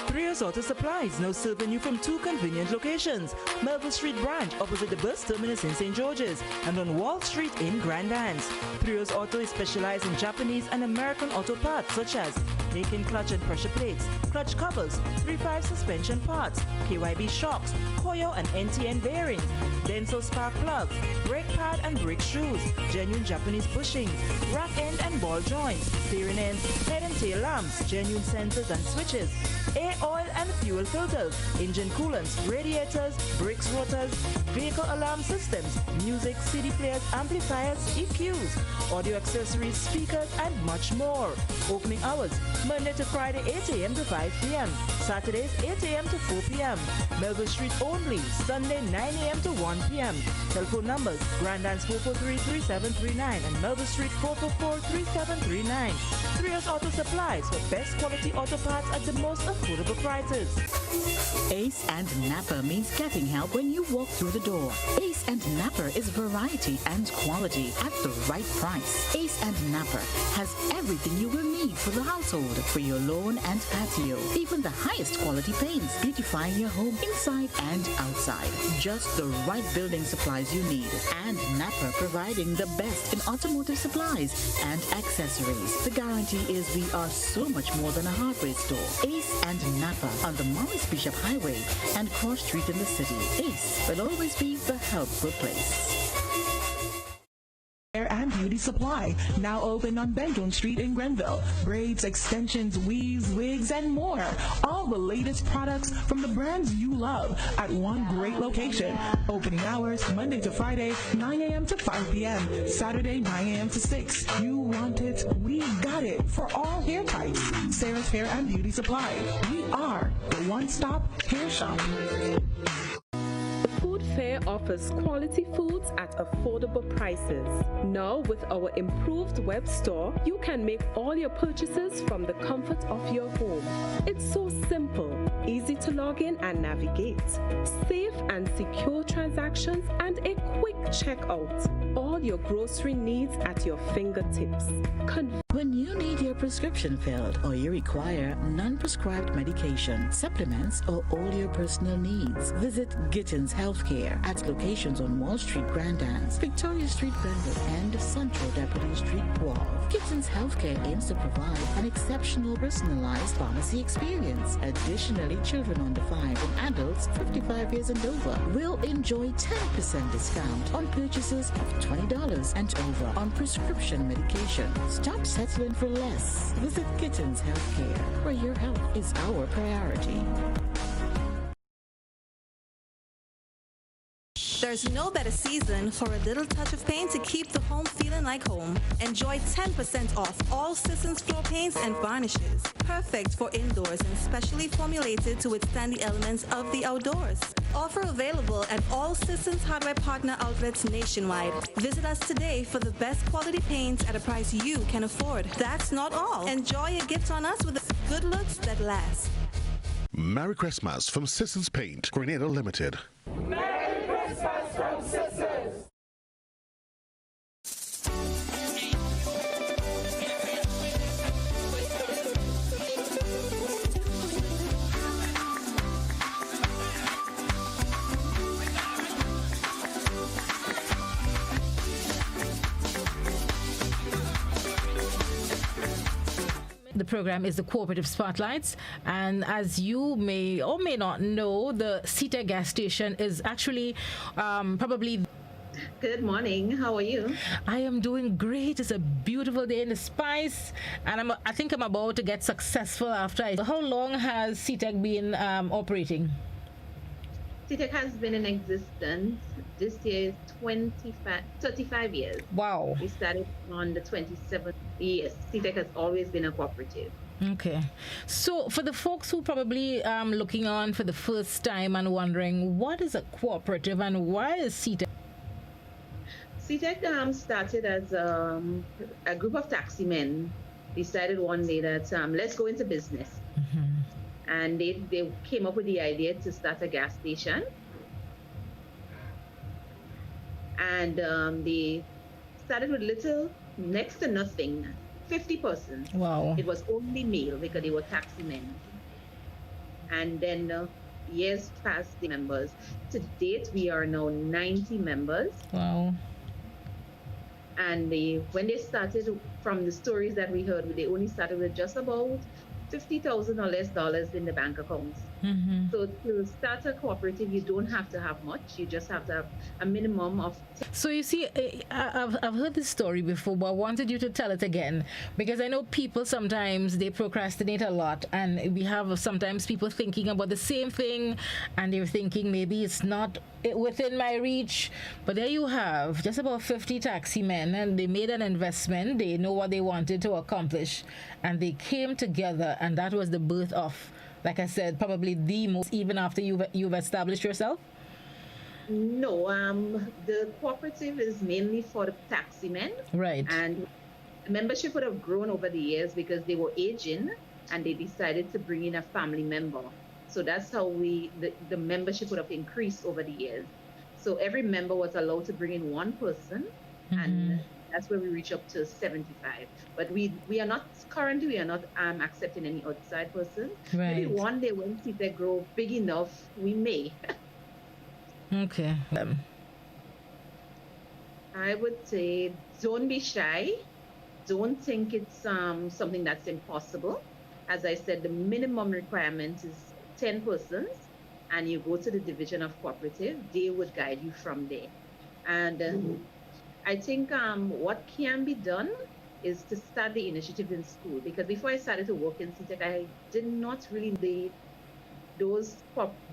Speaker 10: Trios Auto Supplies now serving you from two convenient locations. Melville Street branch opposite the bus terminus in St. George's and on Wall Street in Grand Anse. Trios Auto is specialized in Japanese and American auto parts such as making clutch and pressure plates, clutch covers, 3/5 suspension parts, KYB shocks, Koyo and NTN bearings, Denso spark plugs, brake pad and brake shoes, genuine Japanese bushings, rack end and ball joints, steering ends, head and tail lamps, genuine sensors and switches, air, oil and fuel filters, engine coolants, radiators, brakes, rotors, vehicle alarm systems, music, CD players, amplifiers, EQs, audio accessories, speakers and much more. Opening hours, Monday to Friday 8 a.m. to 5 p.m. Saturdays 8 a.m. to 4 p.m. Melville Street only, Sunday 9 a.m. to 1 p.m. Telephone numbers, Grand Anse 443-3739 and Melville Street 444-3739. Trios Auto Supplies for best quality auto parts at the most affordable prices.
Speaker 4: Ace and Napper means getting help when you walk through the door. Ace and Napper is variety and quality at the right price. Ace and Napper has everything you will need for the household, for your lawn and patio. Even the highest quality paints, beautifying your home inside and outside. Just the right building supplies you need. And Napper providing the best in automotive supplies and accessories. The guarantee is we are so much more than a hardware store. Ace and Napper on the Morris Bishop Highway and Cross Street in the city. Ace will always be the helpful place.
Speaker 11: Hair and Beauty Supply, now open on Benton Street in Grenville. Braids, extensions, weaves, wigs, and more. All the latest products from the brands you love at one great location. Opening hours Monday to Friday, 9 a.m. to 5 p.m. Saturday, 9 a.m. to 6. You want it, we got it for all hair types. Sarah's Hair and Beauty Supply. We are the one-stop hair shop.
Speaker 3: Food Fair offers quality foods at affordable prices. Now with our improved web store, you can make all your purchases from the comfort of your home. It's so simple, easy to log in and navigate. Safe and secure transactions and a quick checkout. All your grocery needs at your fingertips.
Speaker 4: When you need your prescription filled or you require non-prescribed medication, supplements, or all your personal needs, visit Gittins Healthcare at locations on Wall Street, Grand Anse, Victoria Street, Grenville, and Central Deputy Street, Wall. Gittins Healthcare aims to provide an exceptional personalized pharmacy experience. Additionally, children under 5 and adults 55 years and over will enjoy 10% discount on purchases of $20 and over on prescription medication. Stop settling for less. Visit Gittins Healthcare, where your health is our priority.
Speaker 7: There's no better season for a little touch of paint to keep the home feeling like home. Enjoy 10% off all Sisson's floor paints and varnishes. Perfect for indoors and specially formulated to withstand the elements of the outdoors. Offer available at all Sisson's hardware partner outlets nationwide. Visit us today for the best quality paint at a price you can afford. That's not all. Enjoy a gift on us with good looks that last.
Speaker 8: Merry Christmas from Sissons Paint, Grenada Limited.
Speaker 9: Merry Christmas from Sisters.
Speaker 5: The program is the Cooperative Spotlights, and as you may or may not know, the CTEC gas station is actually probably...
Speaker 12: Good morning. How are you?
Speaker 5: I am doing great. It's a beautiful day in the Spice, and I think I'm about to get successful after How long has CTEC been operating?
Speaker 12: CTEC has been in existence this year is 35 years.
Speaker 5: Wow.
Speaker 12: We started on the 27th. Yes, CTEC has always been a cooperative.
Speaker 5: Okay. So for the folks who probably looking on for the first time and wondering what is a cooperative and why is CTEC?
Speaker 12: CTEC started as a group of taximen decided one day that let's go into business. Mm-hmm. And they came up with the idea to start a gas station. And they started with little, next to nothing, 50 persons.
Speaker 5: Wow.
Speaker 12: It was only male because they were taximen. And then years passed, the members. To date, we are now 90 members.
Speaker 5: Wow.
Speaker 12: And when they started, from the stories that we heard, they only started with just about $50,000 or less dollars in the bank accounts. Mm-hmm. So to start a cooperative, you don't have to have much. You just have to have a minimum of...
Speaker 5: So you see, I've heard this story before, but I wanted you to tell it again, because I know people sometimes, they procrastinate a lot, and we have sometimes people thinking about the same thing, and they're thinking maybe it's not within my reach. But there you have just about 50 taxi men, and they made an investment. They know what they wanted to accomplish, and they came together, and that was the birth of, like I said, probably the most, even after you've established yourself?
Speaker 12: No, the cooperative is mainly for the taxi men.
Speaker 5: Right.
Speaker 12: And the membership would have grown over the years because they were aging and they decided to bring in a family member. So that's how the membership would have increased over the years. So every member was allowed to bring in one person, mm-hmm. and that's where we reach up to 75. But we are not accepting any outside person.
Speaker 5: Right.
Speaker 12: Maybe one day when they grow big enough, we may.
Speaker 5: Okay.
Speaker 12: I would say don't be shy. Don't think it's something that's impossible. As I said, the minimum requirement is 10 persons, and you go to the division of cooperative. They would guide you from there. And I think what can be done is to start the initiative in school, because before I started to work in CTEC, I did not really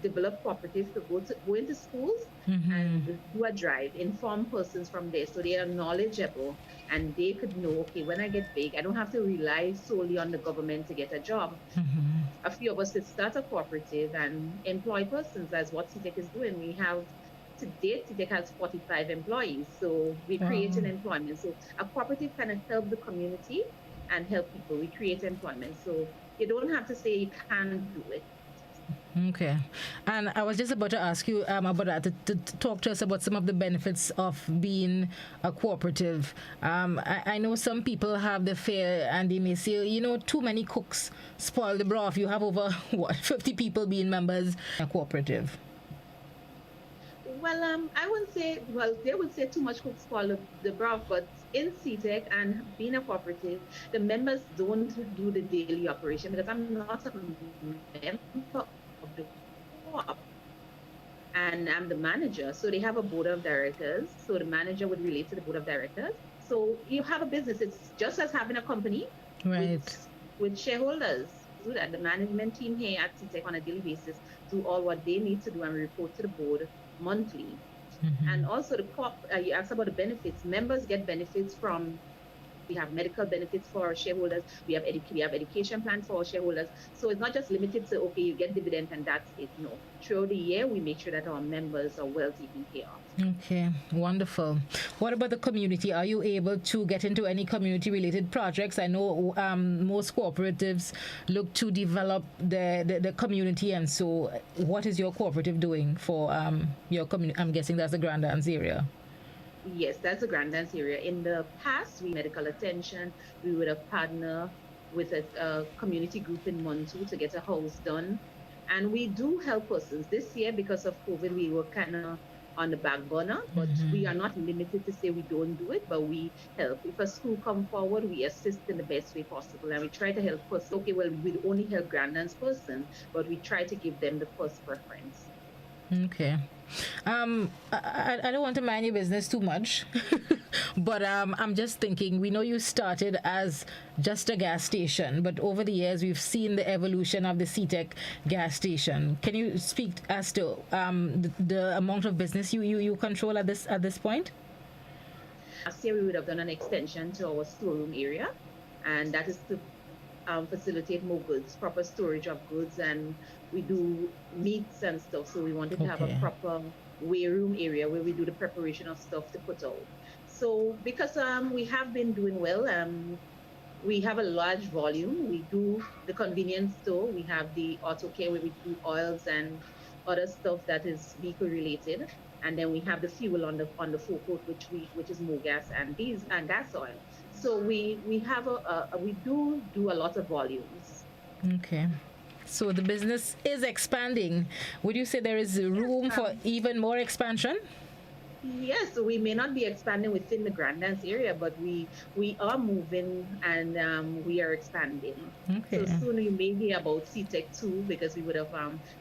Speaker 12: develop cooperatives to go into schools, mm-hmm. and do a drive, inform persons from there so they are knowledgeable and they could know, okay, when I get big, I don't have to rely solely on the government to get a job. Mm-hmm. A few of us could start a cooperative and employ persons, as what CTEC is doing. We have, to date, CTEC has 45 employees, so we create an employment. So a cooperative can help the community and help people. We create employment. So you don't have to say you can't do it.
Speaker 5: Okay. And I was just about to ask you about that, to talk to us about some of the benefits of being a cooperative. I know some people have the fear, and they may say, too many cooks spoil the broth. You have over, 50 people being members in a cooperative.
Speaker 12: Well, I wouldn't say, they would say too much cooks spoil the broth, but in CTEC and being a cooperative, the members don't do the daily operation, because I'm not a member of the co-op, and I'm the manager. So they have a board of directors. So the manager would relate to the board of directors. So you have a business. It's just as having a company,
Speaker 5: right,
Speaker 12: with shareholders. Do that. The management team here at CTEC on a daily basis do all what they need to do and report to the board monthly. And also the you asked about the benefits. Members get benefits from, we have medical benefits for our shareholders. We have education plan for our shareholders. So it's not just limited to, okay, you get dividend and that's it. No. Throughout the year, we make sure that our members are well taken care of.
Speaker 5: Okay, wonderful. What about the community? Are you able to get into any community-related projects? I know most cooperatives look to develop the community, and so what is your cooperative doing for your community? I'm guessing that's the Grand Anse area.
Speaker 12: Yes, that's the Grand Anse area. In the past, medical attention, we would have partnered with a community group in Montu to get a house done. And we do help persons. This year, because of COVID, we were kind of on the back burner, but we are not limited to say we don't do it, but we help. If a school come forward, we assist in the best way possible, and we try to help persons. Okay, well, we only help Grand Anse persons, but we try to give them the first preference.
Speaker 5: Okay. I don't want to mind your business too much, but I'm just thinking, we know you started as just a gas station, but over the years we've seen the evolution of the CTEC gas station. Can you speak as to the amount of business you control at this point?
Speaker 12: Last year we would have done an extension to our storeroom area, and that is to facilitate more goods, proper storage of goods, and we do meats and stuff, so we wanted to have a proper weigh room area where we do the preparation of stuff to put out. So because we have been doing well, we have a large volume. We do the convenience store, we have the auto care where we do oils and other stuff that is vehicle related, and then we have the fuel on the forecourt, which is more gas and gas oil. So we do a lot of volumes.
Speaker 5: Okay. So the business is expanding. Would you say there is room for even more expansion?
Speaker 12: Yes, so we may not be expanding within the Grand Anse area, but we are moving and we are expanding.
Speaker 5: Okay.
Speaker 12: So soon you may hear about CTEC 2 because we would have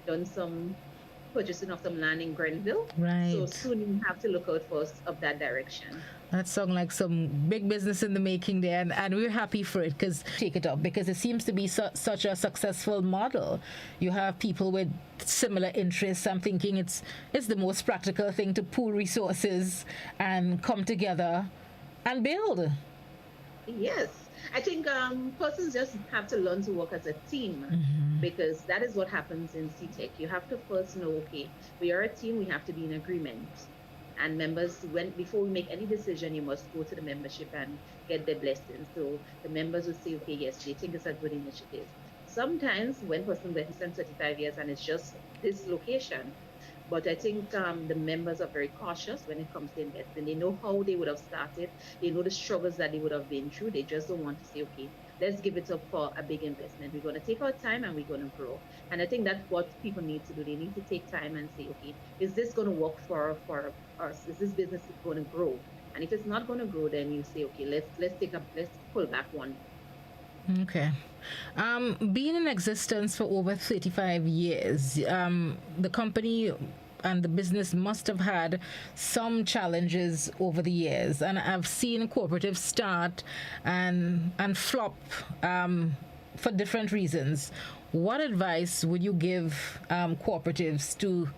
Speaker 12: done some purchasing of some land in Grenville.
Speaker 5: Right.
Speaker 12: So soon you have to look out for us of that direction.
Speaker 5: That sounds like some big business in the making there, and we're happy for it take it up because it seems to be such a successful model. You have people with similar interests. I'm thinking it's the most practical thing to pool resources and come together and build.
Speaker 12: Yes. I think persons just have to learn to work as a team because that is what happens in CTEC. You have to first know, okay, we are a team, we have to be in agreement. And members, before we make any decision, you must go to the membership and get their blessing. So the members will say, okay, yes, they think it's a good initiative. Sometimes when persons are spent 35 years and it's just this location, but I think the members are very cautious when it comes to investing. They know how they would have started. They know the struggles that they would have been through. They just don't want to say, okay, let's give it up for a big investment. We're going to take our time and we're going to grow. And I think that's what people need to do. They need to take time and say, okay, is this going to work for us? Is this business going to grow? And if it's not going to grow, then you say, okay, let's pull back one.
Speaker 5: Okay. Being in existence for over 35 years, the company and the business must have had some challenges over the years, and I've seen cooperatives start and flop for different reasons. What advice would you give cooperatives to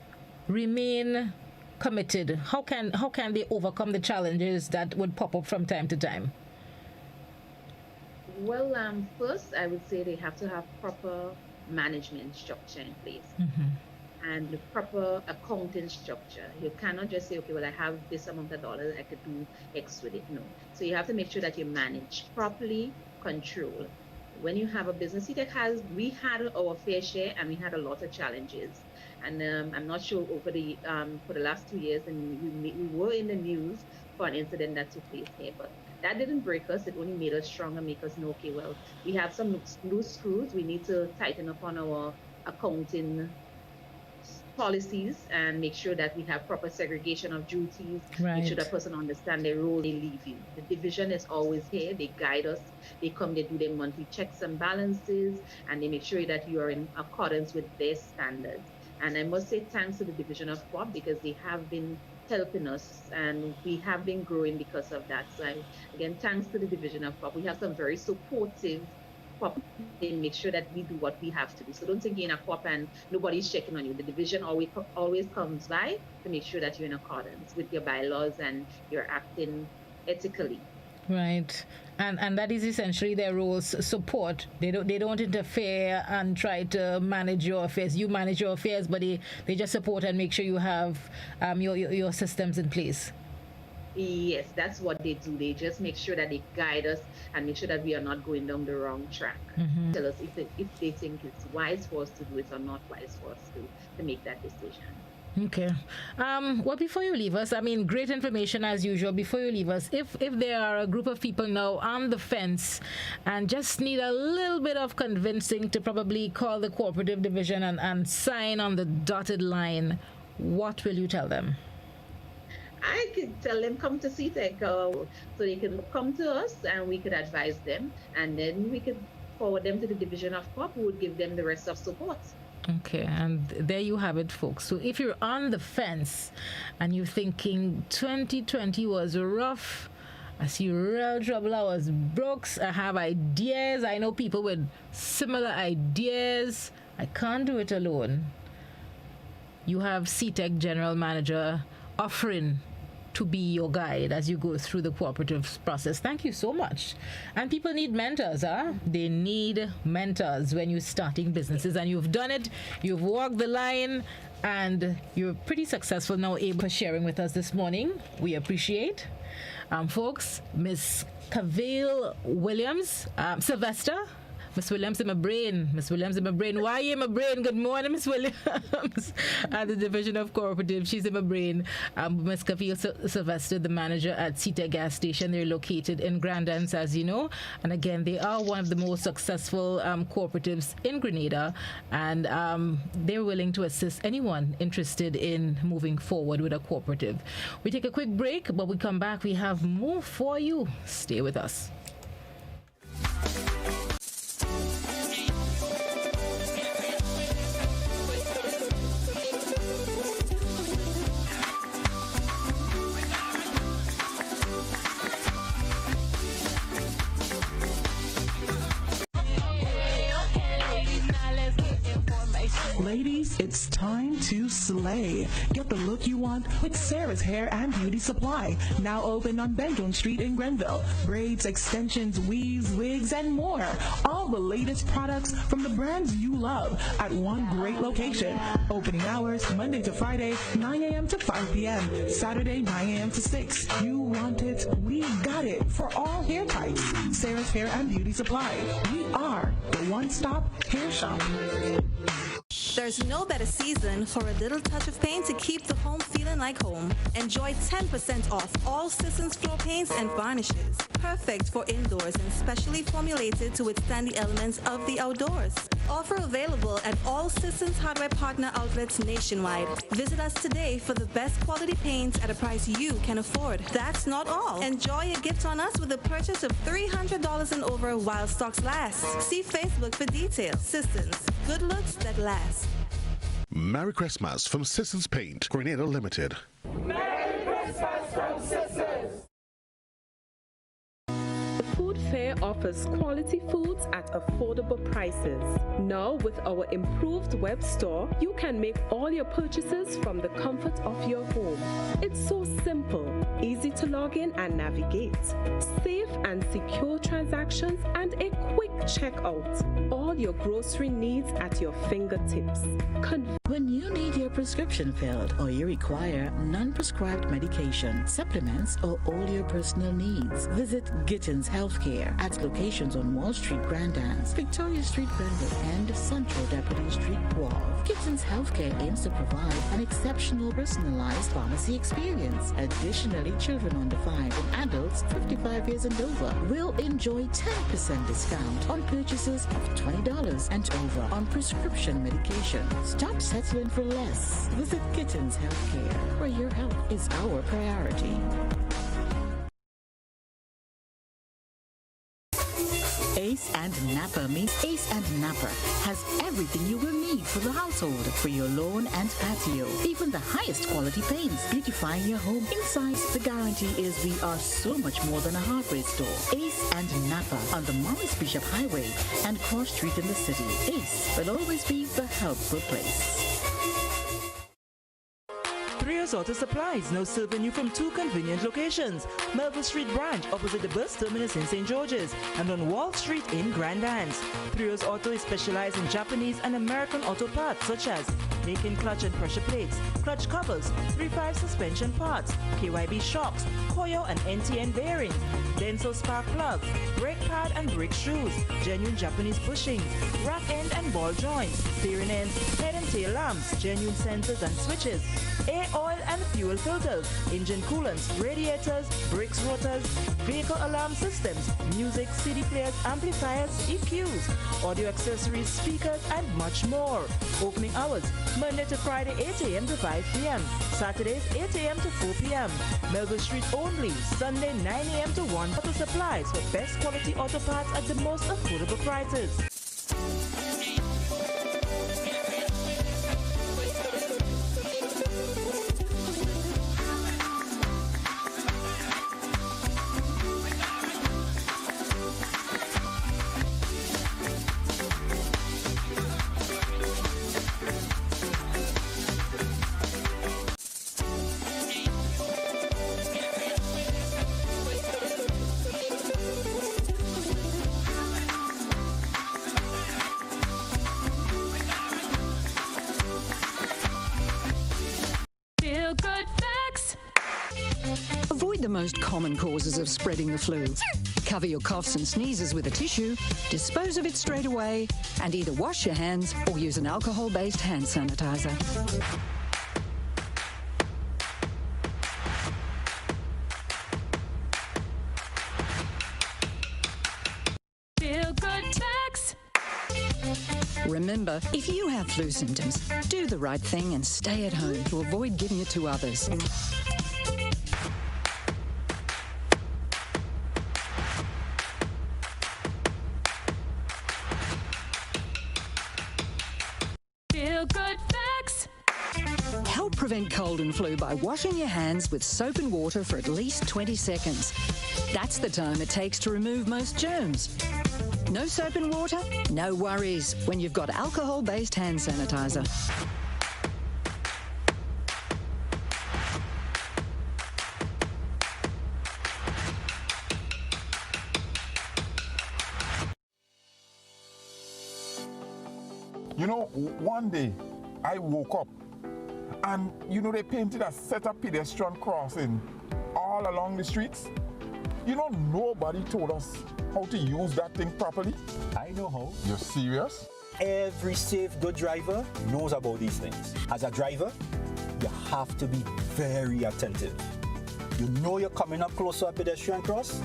Speaker 5: remain committed? How can they overcome the challenges that would pop up from time to time?
Speaker 12: Well, first I would say they have to have proper management structure in place. And the proper accounting structure. You cannot just say, okay, well, I have this amount of dollars, I could do X with it. No. So you have to make sure that you manage properly, control. When you have a business, we had our fair share and we had a lot of challenges. And I'm not sure over for the last 2 years, and we were in the news for an incident that took place here, but that didn't break us. It only made us stronger, make us know, okay, well, we have some loose screws. We need to tighten up on our accounting policies and make sure that we have proper segregation of duties.
Speaker 5: Right.
Speaker 12: Make sure that person understand their role, they leave you. The division is always here. They guide us. They come, they do their monthly checks and balances, and they make sure that you are in accordance with their standards. And I must say thanks to the division of COOP because they have been helping us and we have been growing because of that. So again, thanks to the division of COOP. We have some very supportive COP, they make sure that we do what we have to do. So don't think you're in a COP and nobody's checking on you. The division always comes by to make sure that you're in accordance with your bylaws and you're acting ethically.
Speaker 5: Right. And that is essentially their roles, support. They don't interfere and try to manage your affairs. You manage your affairs, but they just support and make sure you have your systems in place.
Speaker 12: Yes, that's what they do. They just make sure that they guide us and make sure that we are not going down the wrong track. Tell us if they think it's wise for us to do it or not wise for us to make that decision.
Speaker 5: Okay. Well, before you leave us, I mean, great information as usual. Before you leave us, if there are a group of people now on the fence and just need a little bit of convincing to probably call the cooperative division and sign on the dotted line, what will you tell them?
Speaker 12: I could tell them come to CTEC, so they can come to us and we could advise them, and then we could forward them to the division of COP, who would give them the rest of support.
Speaker 5: Okay, and there you have it, folks. So if you're on the fence and you're thinking 2020 was rough, I see real trouble, I was broke, I have ideas, I know people with similar ideas, I can't do it alone. You have CTEC General Manager offering to be your guide as you go through the cooperative process. Thank you so much. And people need mentors, huh? They need mentors when you're starting businesses, and you've done it, you've walked the line, and you're pretty successful now, able to sharing with us this morning. We appreciate. Folks, Miss Cavale Williams, Sylvester, Miss Williams in my brain. Miss Williams in my brain. Why are you in my brain? Good morning, Miss Williams. At the Division of Cooperative, she's in my brain. Miss Cavale Sylvester, the manager at CTEC Gas Station. They're located in Grand Anse, as you know. And again, they are one of the most successful cooperatives in Grenada. And they're willing to assist anyone interested in moving forward with a cooperative. We take a quick break, but we come back. We have more for you. Stay with us.
Speaker 11: Ladies, it's time to slay. Get the look you want with Sarah's Hair and Beauty Supply. Now open on Benton Street in Grenville. Braids, extensions, weaves, wigs, and more. All the latest products from the brands you love at one great location. Opening hours Monday to Friday, 9 a.m. to 5 p.m. Saturday, 9 a.m. to 6. You want it, we got it for all hair types. Sarah's Hair and Beauty Supply. We are the one-stop hair shop.
Speaker 7: There's no better season for a little touch of paint to keep the home feeling like home. Enjoy 10% off all Sissons floor paints and varnishes. Perfect for indoors and specially formulated to withstand the elements of the outdoors. Offer available at all Sissons hardware partner outlets nationwide. Visit us today for the best quality paints at a price you can afford. That's not all. Enjoy a gift on us with a purchase of $300 and over while stocks last. See Facebook for details. Sissons, good looks that last.
Speaker 8: Merry Christmas from Sissons Paint, Grenada Limited.
Speaker 9: Merry Christmas from Sissons.
Speaker 3: The food fair offers quality foods at affordable prices. Now, with our improved web store, you can make all your purchases from the comfort of your home. It's so simple, easy to log in and navigate. Safe and secure transactions and a quick checkout. All your grocery needs at your fingertips.
Speaker 4: When you need your prescription filled or you require non-prescribed medication, supplements, or all your personal needs, visit Gittins Healthcare at locations on Wall Street, Grand Anse, Victoria Street, Grenville, and Central Deputy Street, Wharf. Gittins Healthcare aims to provide an exceptional personalized pharmacy experience. Additionally, children under 5 and adults 55 years and over will enjoy 10% discount on purchases of $20 and over on prescription medication. Stop settling for less. Visit Gittins Healthcare, where your health is our priority. Ace and Napper means Ace and Napper has everything you will need for the household, for your lawn and patio. Even the highest quality paints, beautifying your home inside. The guarantee is we are so much more than a hardware store. Ace and Napper on the Morris Bishop Highway and Cross Street in the city. Ace will always be the helpful place.
Speaker 10: Trios Auto Supplies now serving you from two convenient locations. Melville Street branch opposite the bus terminus in St. George's and on Wall Street in Grand Anse. Trios Auto is specialized in Japanese and American auto parts such as making clutch and pressure plates, clutch covers, 3/5 suspension parts, KYB shocks, Koyo and NTN bearings, Denso spark plugs, brake pad and brake shoes, genuine Japanese bushings, rack end and ball joints, steering ends, head and tail lamps, genuine sensors and switches, air, oil and fuel filters, engine coolants, radiators, brakes, rotors, vehicle alarm systems, music, CD players, amplifiers, EQs, audio accessories, speakers and much more. Opening hours Monday to Friday 8 a.m. to 5 p.m. Saturdays 8 a.m. to 4 p.m. Melville Street only. Sunday 9 a.m. to 1. Auto Supplies for best quality auto parts at the most affordable prices.
Speaker 13: The most common causes of spreading the flu. Cover your coughs and sneezes with a tissue, dispose of it straight away, and either wash your hands or use an alcohol-based hand sanitizer.
Speaker 14: Feel good facts.
Speaker 13: Remember, if you have flu symptoms, do the right thing and stay at home to avoid giving it to others. Prevent cold and flu by washing your hands with soap and water for at least 20 seconds. That's the time it takes to remove most germs. No soap and water? No worries when you've got alcohol-based hand sanitizer.
Speaker 15: You know, one day I woke up and, you know, they painted a set of pedestrian crossing all along the streets. You know, nobody told us how to use that thing properly.
Speaker 16: I know how.
Speaker 15: You're serious?
Speaker 16: Every safe, good driver knows about these things. As a driver, you have to be very attentive. You know you're coming up close to a pedestrian cross,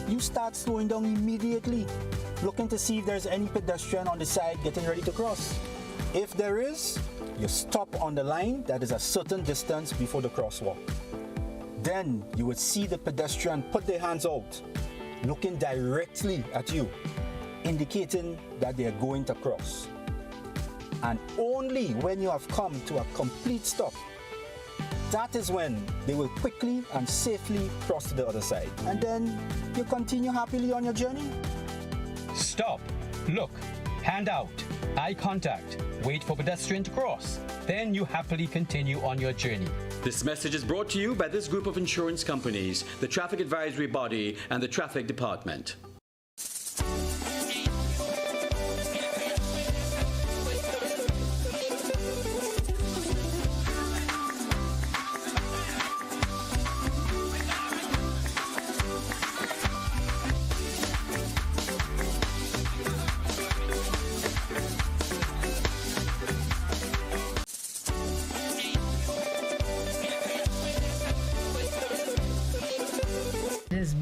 Speaker 16: you start slowing down immediately, looking to see if there's any pedestrian on the side getting ready to cross. If there is, you stop on the line that is a certain distance before the crosswalk. Then you would see the pedestrian put their hands out, looking directly at you, indicating that they are going to cross. And only when you have come to a complete stop, that is when they will quickly and safely cross to the other side. And then you continue happily on your journey.
Speaker 17: Stop, look, hand out, eye contact, wait for pedestrian to cross. Then you happily continue on your journey.
Speaker 18: This message is brought to you by this group of insurance companies, the Traffic Advisory Body, and the Traffic Department.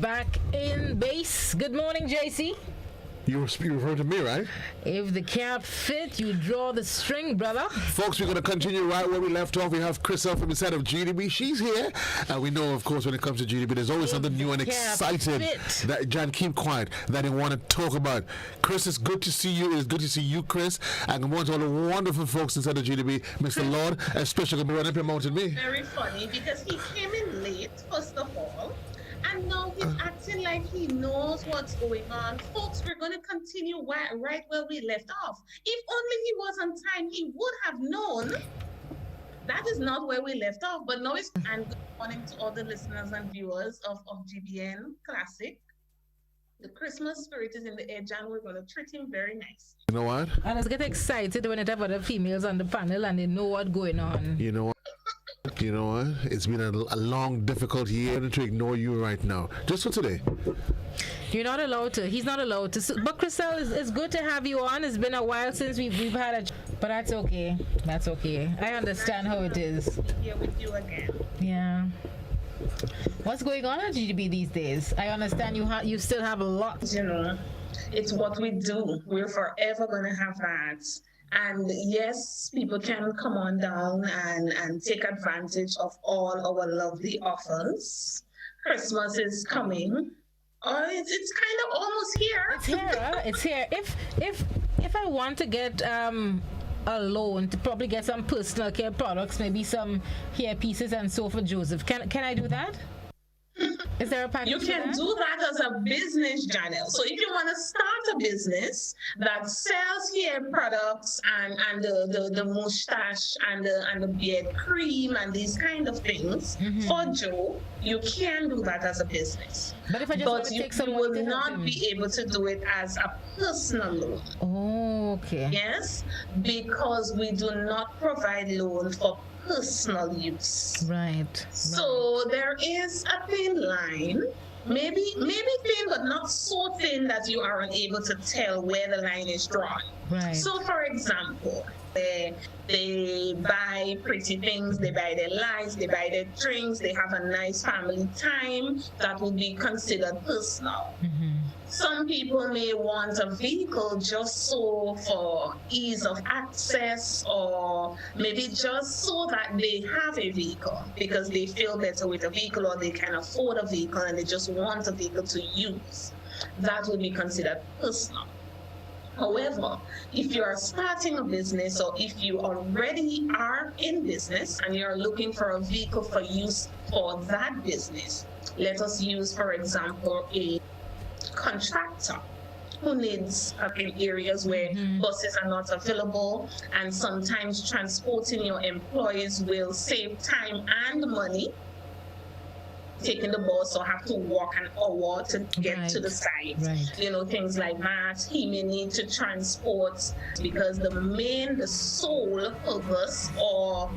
Speaker 5: Back in base. Good morning, JC.
Speaker 1: You referring to me, right?
Speaker 5: If the cap fit, you draw the string, brother.
Speaker 1: Folks, we're going to continue right where we left off. We have Crystal from the side of GDB. She's here. And we know, of course, when it comes to GDB, there's always something new and exciting that, Jan, keep quiet, that they want to talk about. Chris, it's good to see you. It's good to see you, Chris. And good morning to all the wonderful folks inside of GDB. Mr. Lord, especially going to be running up your mountain me.
Speaker 19: Very funny because he came in late, first of all. And now he's acting like he knows what's going on. Folks, we're going to continue right where we left off. If only he was on time, he would have known. That is not where we left off. But now it's... And good morning to all the listeners and viewers of GBN Classic. The Christmas spirit is in the air, Jan. We're going to treat him very nice.
Speaker 1: You know what?
Speaker 5: And I get excited when it have other females on the panel and they know what's going on.
Speaker 1: You know what? You know what? It's been a long, difficult year to ignore you right now. Just for today.
Speaker 5: You're not allowed to. He's not allowed to. But Crystal, it's good to have you on. It's been a while since we've had a... But that's okay. That's okay. I understand how it is.
Speaker 19: Here with you again.
Speaker 5: Yeah. What's going on at GDB these days? I understand you still have a lot.
Speaker 19: You know, it's what we do. We're forever going to have that. And yes, people can come on down and take advantage of all our lovely offers. Christmas is coming. Oh, it's kind of almost here.
Speaker 5: It's here. It's here. If I want to get a loan to probably get some personal care products, maybe some hair pieces and so for Joseph, can I do that? Is there a package?
Speaker 19: You can do that as a business, Janelle. So if you want to start a business that sells hair products and the mustache and the beard cream and these kind of things for Joe, you can do that as a business.
Speaker 5: But if I just want to take some,
Speaker 19: you will not be able to do it as a personal loan.
Speaker 5: Oh, okay.
Speaker 19: Yes, because we do not provide loan for personal use.
Speaker 5: Right.
Speaker 19: So there is a thin line, maybe thin, but not so thin that you are unable to tell where the line is drawn.
Speaker 5: Right.
Speaker 19: So for example, they buy pretty things, they buy their lights, they buy their drinks, they have a nice family time, that will be considered personal. Some people may want a vehicle just so for ease of access, or maybe just so that they have a vehicle because they feel better with a vehicle, or they can afford a vehicle and they just want a vehicle to use. That would be considered personal. However, if you are starting a business, or if you already are in business and you're looking for a vehicle for use for that business, let us use, for example, a contractor who needs in areas where buses are not available, and sometimes transporting your employees will save time and money. Taking the bus or have to walk an hour to get to the site. You know, things like that. He may need to transport because the sole purpose or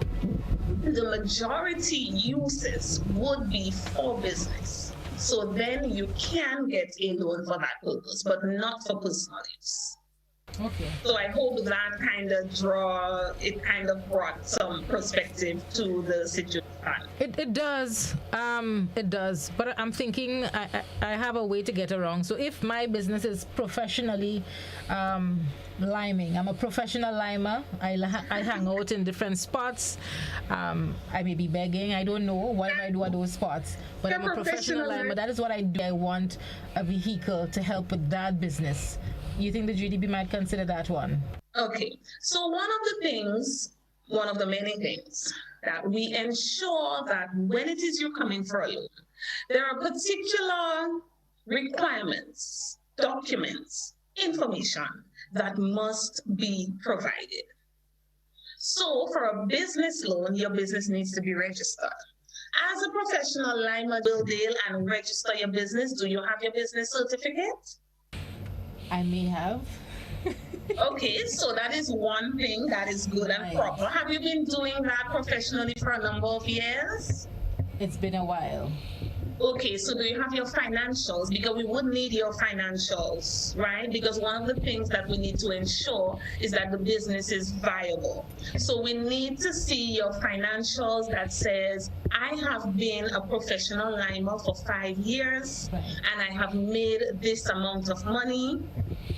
Speaker 19: the majority uses would be for business. So then you can get a loan for that purpose, but not for personal use.
Speaker 5: Okay.
Speaker 19: So I hope that kind of brought some perspective to the situation.
Speaker 5: It does. It does. But I'm thinking I have a way to get around. So if my business is professionally liming, I'm a professional limer. I hang out in different spots. I may be begging. I don't know what I do at those spots. But I'm a professional limer. That is what I do. I want a vehicle to help with that business. You think the GDB might consider that one?
Speaker 19: Okay. So one of the many things that we ensure that when it is you're coming for a loan, there are particular requirements, documents, information that must be provided. So for a business loan, your business needs to be registered. As a professional limer, will deal and register your business. Do you have your business certificate?
Speaker 5: I may have.
Speaker 19: Okay, so that is one thing that is good and proper. Have you been doing that professionally for a number of years?
Speaker 5: It's been a while.
Speaker 19: Okay, so do you have your financials? Because we would need your financials, right? Because one of the things that we need to ensure is that the business is viable. So we need to see your financials that says, I have been a professional limer for 5 years, and I have made this amount of money,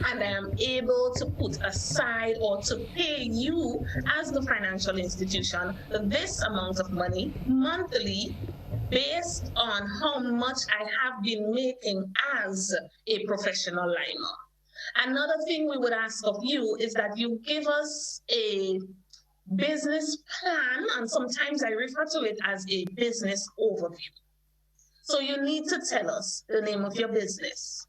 Speaker 19: and I am able to put aside or to pay you as the financial institution this amount of money monthly based on how much I have been making as a professional limer. Another thing we would ask of you is that you give us a business plan, and sometimes I refer to it as a business overview. So you need to tell us the name of your business,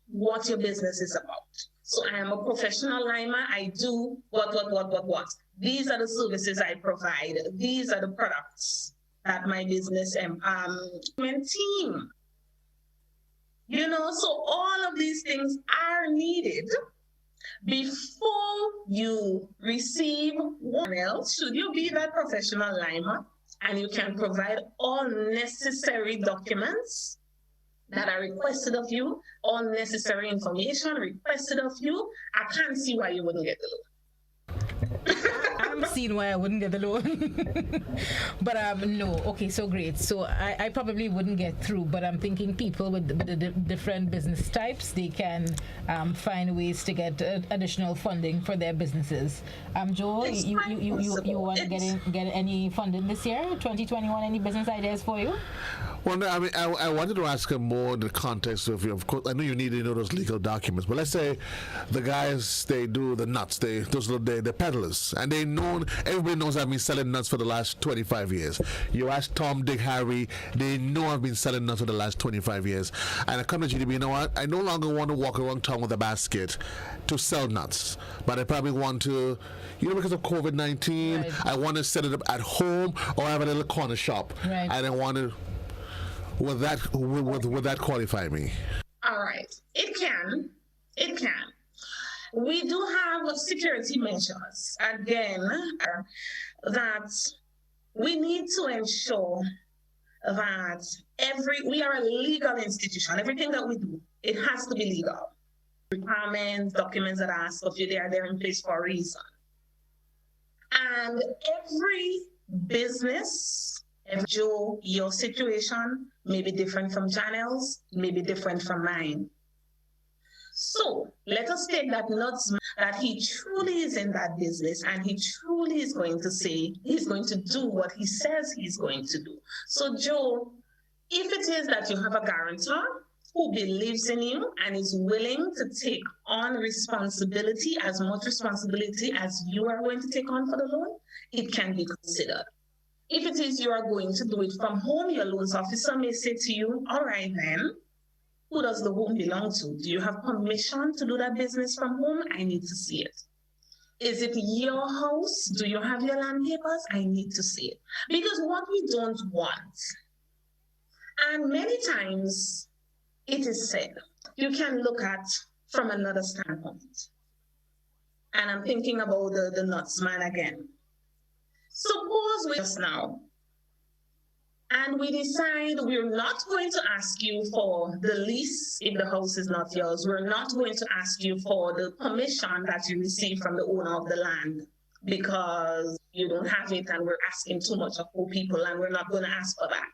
Speaker 19: what your business is about. So I am a professional limer. I do what. These are the services I provide. These are the products that my business team. You know, so all of these things are needed before you receive one else. Should you be that professional limer, and you can provide all necessary documents that are requested of you, all necessary information requested of you, I can't see why you wouldn't get the loan.
Speaker 5: I'm seeing why I wouldn't get the loan. But no, okay, so great. So I probably wouldn't get through, but I'm thinking people with the different business types, they can find ways to get additional funding for their businesses. Joel, you want to get any funding this year, 2021? Any business ideas for you?
Speaker 1: Well, no, I mean, I wanted to ask him more in the context of course, I know you need to know those legal documents, but let's say the guys, they do the nuts, they're peddlers, and everybody knows I've been selling nuts for the last 25 years. You ask Tom, Dick, Harry, they know I've been selling nuts for the last 25 years. And I come to GDB, you know what, I no longer want to walk around town with a basket to sell nuts, but I probably want to, because of COVID-19, right, I want to set it up at home, or I have a little corner shop, right, and I want to. Would that qualify me?
Speaker 19: All right, it can. We do have security measures, again, that we need to ensure that we are a legal institution. Everything that we do, it has to be legal. Requirements, documents that are asked of you, they are there in place for a reason. And every business, Joe, your situation may be different from Janelle's, may be different from mine. So let us take that that he truly is in that business, and he truly is going to say he's going to do what he says he's going to do. So Joe, if it is that you have a guarantor who believes in you and is willing to take on responsibility, as much responsibility as you are going to take on for the loan, it can be considered. If it is you are going to do it from home, your loans officer may say to you, all right then, who does the home belong to? Do you have permission to do that business from home? I need to see it. Is it your house? Do you have your land papers? I need to see it. Because what we don't want, and many times it is said, you can look at from another standpoint. And I'm thinking about the nuts man again. Suppose we just now, and we decide we're not going to ask you for the lease if the house is not yours. We're not going to ask you for the permission that you receive from the owner of the land because you don't have it and we're asking too much of poor people, and we're not going to ask for that.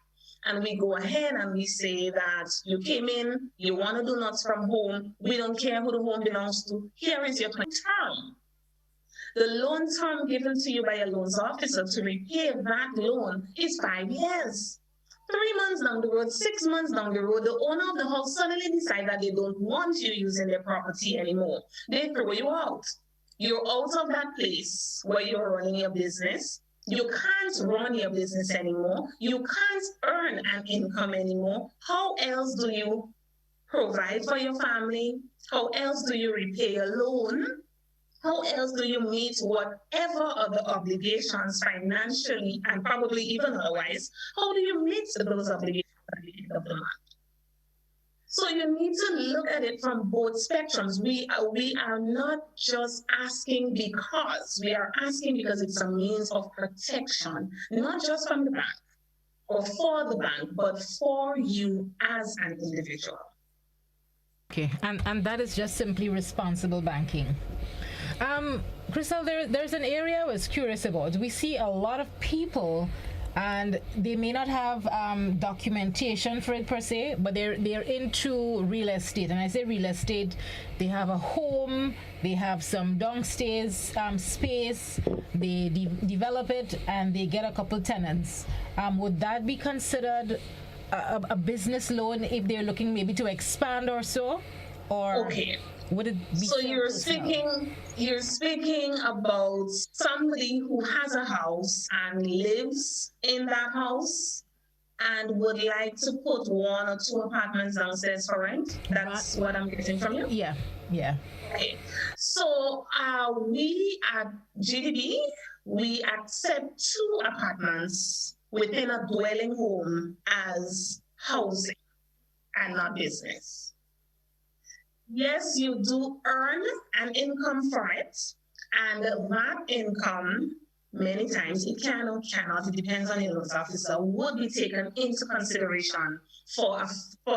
Speaker 19: And we go ahead and we say that you came in, you want to do nuts from home, we don't care who the home belongs to, here is your term. The loan term given to you by a loans officer to repay that loan is 5 years. 3 months down the road, 6 months down the road, the owner of the house suddenly decide that they don't want you using their property anymore. They throw you out. You're out of that place where you're running your business. You can't run your business anymore. You can't earn an income anymore. How else do you provide for your family? How else do you repay a loan? How else do you meet whatever other obligations financially and probably even otherwise? How do you meet those obligations at the end of the month? So you need to look at it from both spectrums. We are not just asking because. We are asking because it's a means of protection, not just from the bank or for the bank, but for you as an individual.
Speaker 5: Okay, and that is just simply responsible banking. Crystal, there's an area I was curious about. We see a lot of people, and they may not have documentation for it per se, but they're into real estate. And I say real estate, they have a home, they have some downstairs space, they develop it, and they get a couple tenants. Would that be considered a business loan if they're looking maybe to expand or so? Or
Speaker 19: okay.
Speaker 5: Would it be
Speaker 19: so you're speaking about somebody who has a house and lives in that house and would like to put 1 or 2 apartments downstairs for rent? That's what I'm getting from you?
Speaker 5: Yeah.
Speaker 19: Okay. So we at GDB, we accept 2 apartments within a dwelling home as housing and not business. Yes, you do earn an income for it, and that income, many times, it can or cannot, it depends on your loans officer, would be taken into consideration for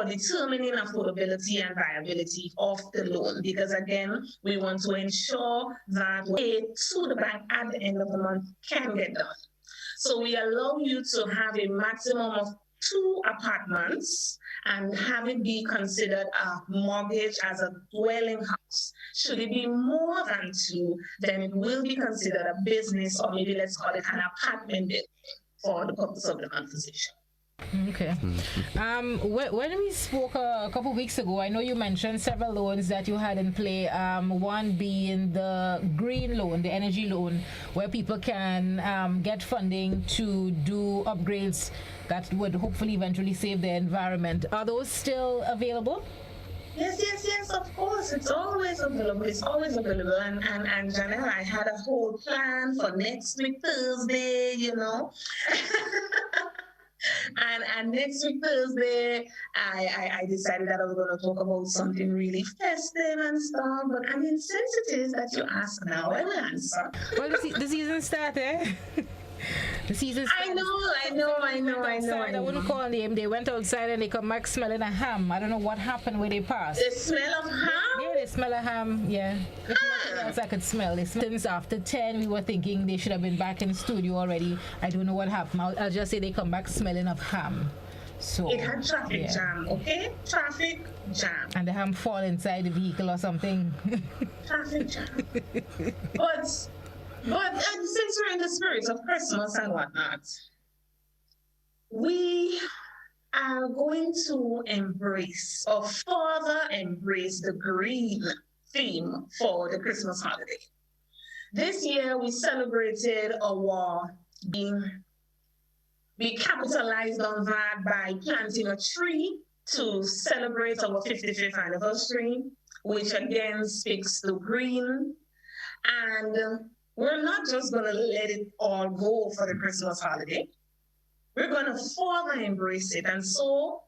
Speaker 19: determining affordability and viability of the loan. Because again, we want to ensure that pay to the bank at the end of the month can get done. So we allow you to have a maximum of 2 apartments and have it be considered a mortgage as a dwelling house. Should it be more than 2, then it will be considered a business, or maybe let's call it an apartment building for the purpose of the conversation.
Speaker 5: Okay. When we spoke a couple of weeks ago, I know you mentioned several loans that you had in play. One being the green loan, the energy loan, where people can get funding to do upgrades that would hopefully eventually save the environment. Are those still available?
Speaker 19: Yes, of course. It's always available. And Janelle, I had a whole plan for next week, Thursday, you know. And next week, Thursday, I decided that I was going to talk about something really festive and stuff. But I mean, since it is that you ask now, I will answer.
Speaker 5: Well, the season started. The season started.
Speaker 19: I know.
Speaker 5: I wouldn't call them. They went outside and they come back smelling a ham. I don't know what happened where they passed.
Speaker 19: The smell of ham?
Speaker 5: Yeah, they smell a ham, yeah. If nothing else I could smell. Since after 10, we were thinking they should have been back in the studio already. I don't know what happened. I'll just say they come back smelling of ham. So
Speaker 19: it had traffic jam, okay? Traffic jam.
Speaker 5: And the ham fall inside the vehicle or something.
Speaker 19: Traffic jam. But since we're in the spirit of Christmas and whatnot, we are going to embrace or further embrace the green theme for the Christmas holiday. This year we celebrated our we capitalized on that by planting a tree to celebrate our 55th anniversary, which again speaks to green. And we're not just going to let it all go for the Christmas holiday. We're going to further embrace it. And so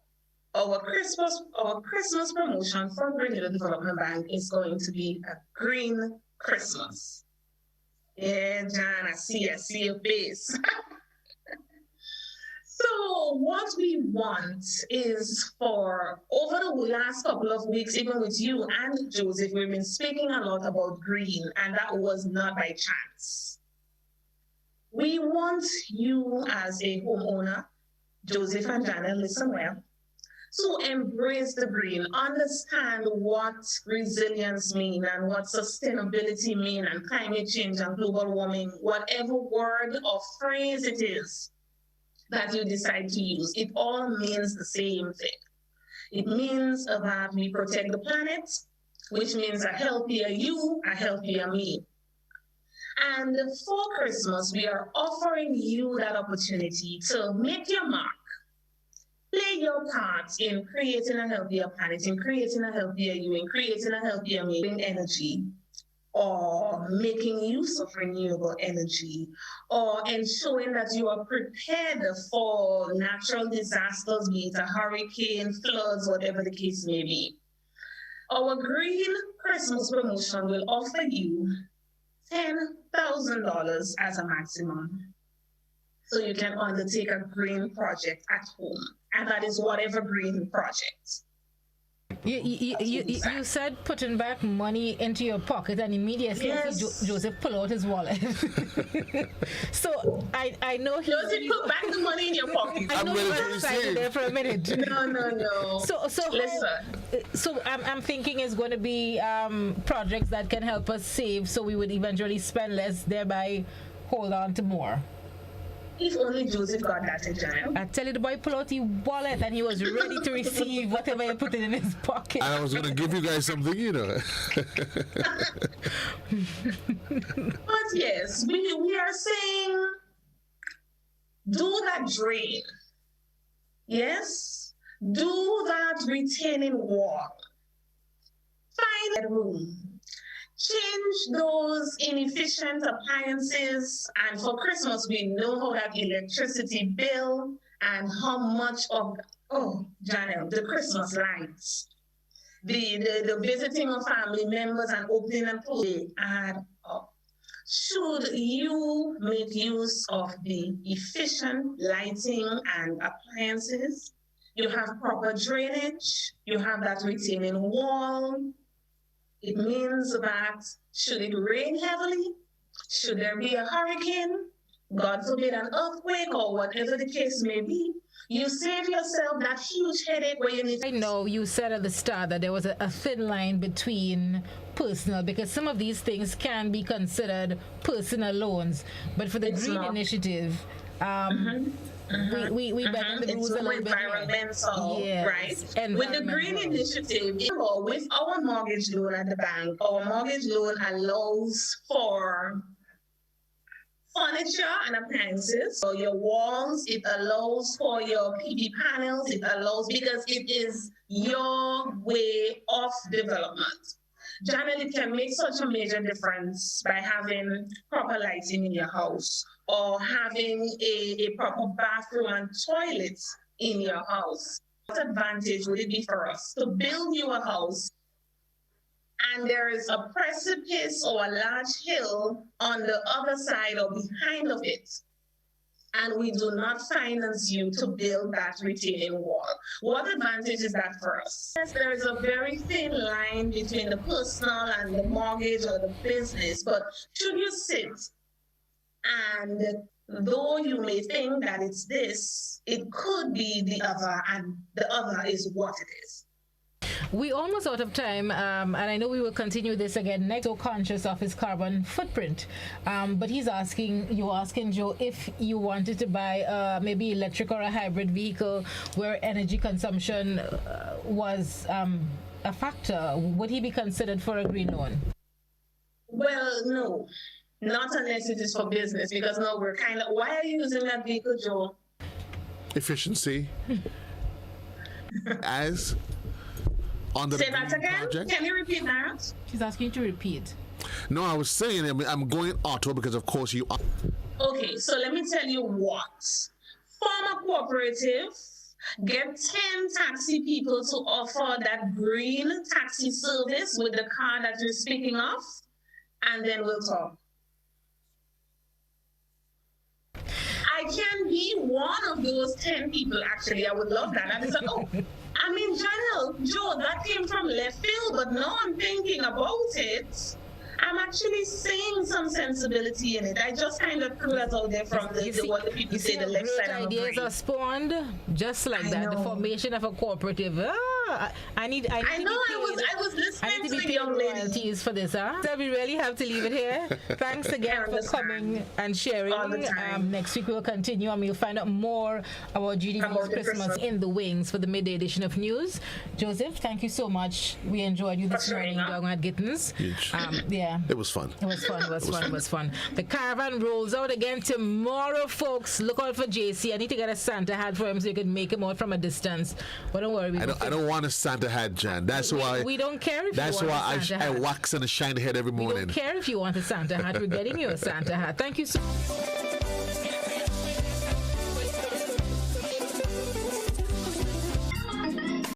Speaker 19: our Christmas promotion from Grenada Development Bank is going to be a green Christmas. Yeah, John, I see your face. So what we want is for over the last couple of weeks, even with you and Joseph, we've been speaking a lot about green, and that was not by chance. We want you as a homeowner, Joseph and Janelle, listen well, to embrace the green, understand what resilience means and what sustainability means and climate change and global warming, whatever word or phrase it is that you decide to use, it all means the same thing. It means that we protect the planet, which means a healthier you, a healthier me. And for Christmas, we are offering you that opportunity to make your mark, play your part in creating a healthier planet, in creating a healthier you, in creating a healthier me, in energy, or making use of renewable energy, or ensuring that you are prepared for natural disasters, be it a hurricane, floods, whatever the case may be. Our Green Christmas promotion will offer you $10,000 as a maximum. So you can undertake a green project at home. And that is whatever green project.
Speaker 5: You said putting back money into your pocket, and immediately Joseph pull out his wallet. So I know
Speaker 19: Joseph put back the money in your pocket.
Speaker 5: I know you were excited there for a minute.
Speaker 19: No.
Speaker 5: So
Speaker 19: listen.
Speaker 5: So I'm thinking it's going to be projects that can help us save, so we would eventually spend less, thereby hold on to more.
Speaker 19: If only Joseph got that, Janelle.
Speaker 5: I tell you, the boy pulled out his wallet and he was ready to receive whatever you put in his pocket.
Speaker 1: And I was going to give you guys something, you know.
Speaker 19: But yes, we are saying do that drain. Yes? Do that retaining wall. Find a room. Change those inefficient appliances, and for Christmas we know how that electricity bill and how much of Janelle, the Christmas lights, the visiting of family members and opening and closing add up. Should you make use of the efficient lighting and appliances, you have proper drainage, you have that retaining wall. It means that should it rain heavily, should there be a hurricane, God forbid an earthquake or whatever the case may be, you save yourself that huge headache where you need to...
Speaker 5: I know you said at the start that there was a thin line between personal, because some of these things can be considered personal loans, but for the Green Initiative, we bend the rules a little bit.
Speaker 19: Environmental, right? With the Green Initiative, with our mortgage loan at the bank, our mortgage loan allows for furniture and appliances. So your walls, it allows for your PV panels, it allows because it is your way of development. Janelle, it can make such a major difference by having proper lighting in your house or having a proper bathroom and toilets in your house. What advantage would it be for us to build you a house and there is a precipice or a large hill on the other side or behind of it, and we do not finance you to build that retaining wall? What advantage is that for us? Yes, there is a very thin line between the personal and the mortgage or the business, but should you sit and though you may think that it's this, it could be the other, and the other is what it is.
Speaker 5: We almost out of time, and I know we will continue this again next. So conscious of his carbon footprint, but you're asking Joe if you wanted to buy maybe electric or a hybrid vehicle where energy consumption was a factor. Would he be considered for a green loan?
Speaker 19: Well, no, not unless it is for business, because no, we're kind of. Why are you using that vehicle, Joe?
Speaker 1: Efficiency. As.
Speaker 19: Say that again? Project. Can you repeat that?
Speaker 5: She's asking you to repeat.
Speaker 1: No, I was saying I'm going auto because, of course, you are.
Speaker 19: Okay, so let me tell you what. Form a cooperative, get 10 taxi people to offer that green taxi service with the car that you're speaking of, and then we'll talk. I can be one of those 10 people, actually. I would love that. And it's I mean, Janelle, Joe, that came from left field, but now I'm thinking about it. I'm actually seeing some sensibility in it. I just kind of threw that out there from what the people say, the left side of the brain.
Speaker 5: Ideas are spawned just like that. The formation of a cooperative. I
Speaker 19: was listening to the young ladies
Speaker 5: for this. So we really have to leave it here. Thanks again for coming and sharing. Next week we'll continue and we'll find out more about GDB's Christmas in the wings for the midday edition of news. Joseph, thank you so much. We enjoyed you this morning down at Gittins. Yeah.
Speaker 1: It was fun.
Speaker 5: It was fun. The caravan rolls out again tomorrow, folks. Look out for JC. I need to get a Santa hat for him so you can make him out from a distance. But don't worry.
Speaker 1: I don't want a Santa hat, Jan. That's why
Speaker 5: we don't care if you want a Santa hat.
Speaker 1: I wax and a shiny head every morning.
Speaker 5: We don't care if you want a Santa hat. We're getting you a Santa hat. Thank you so much.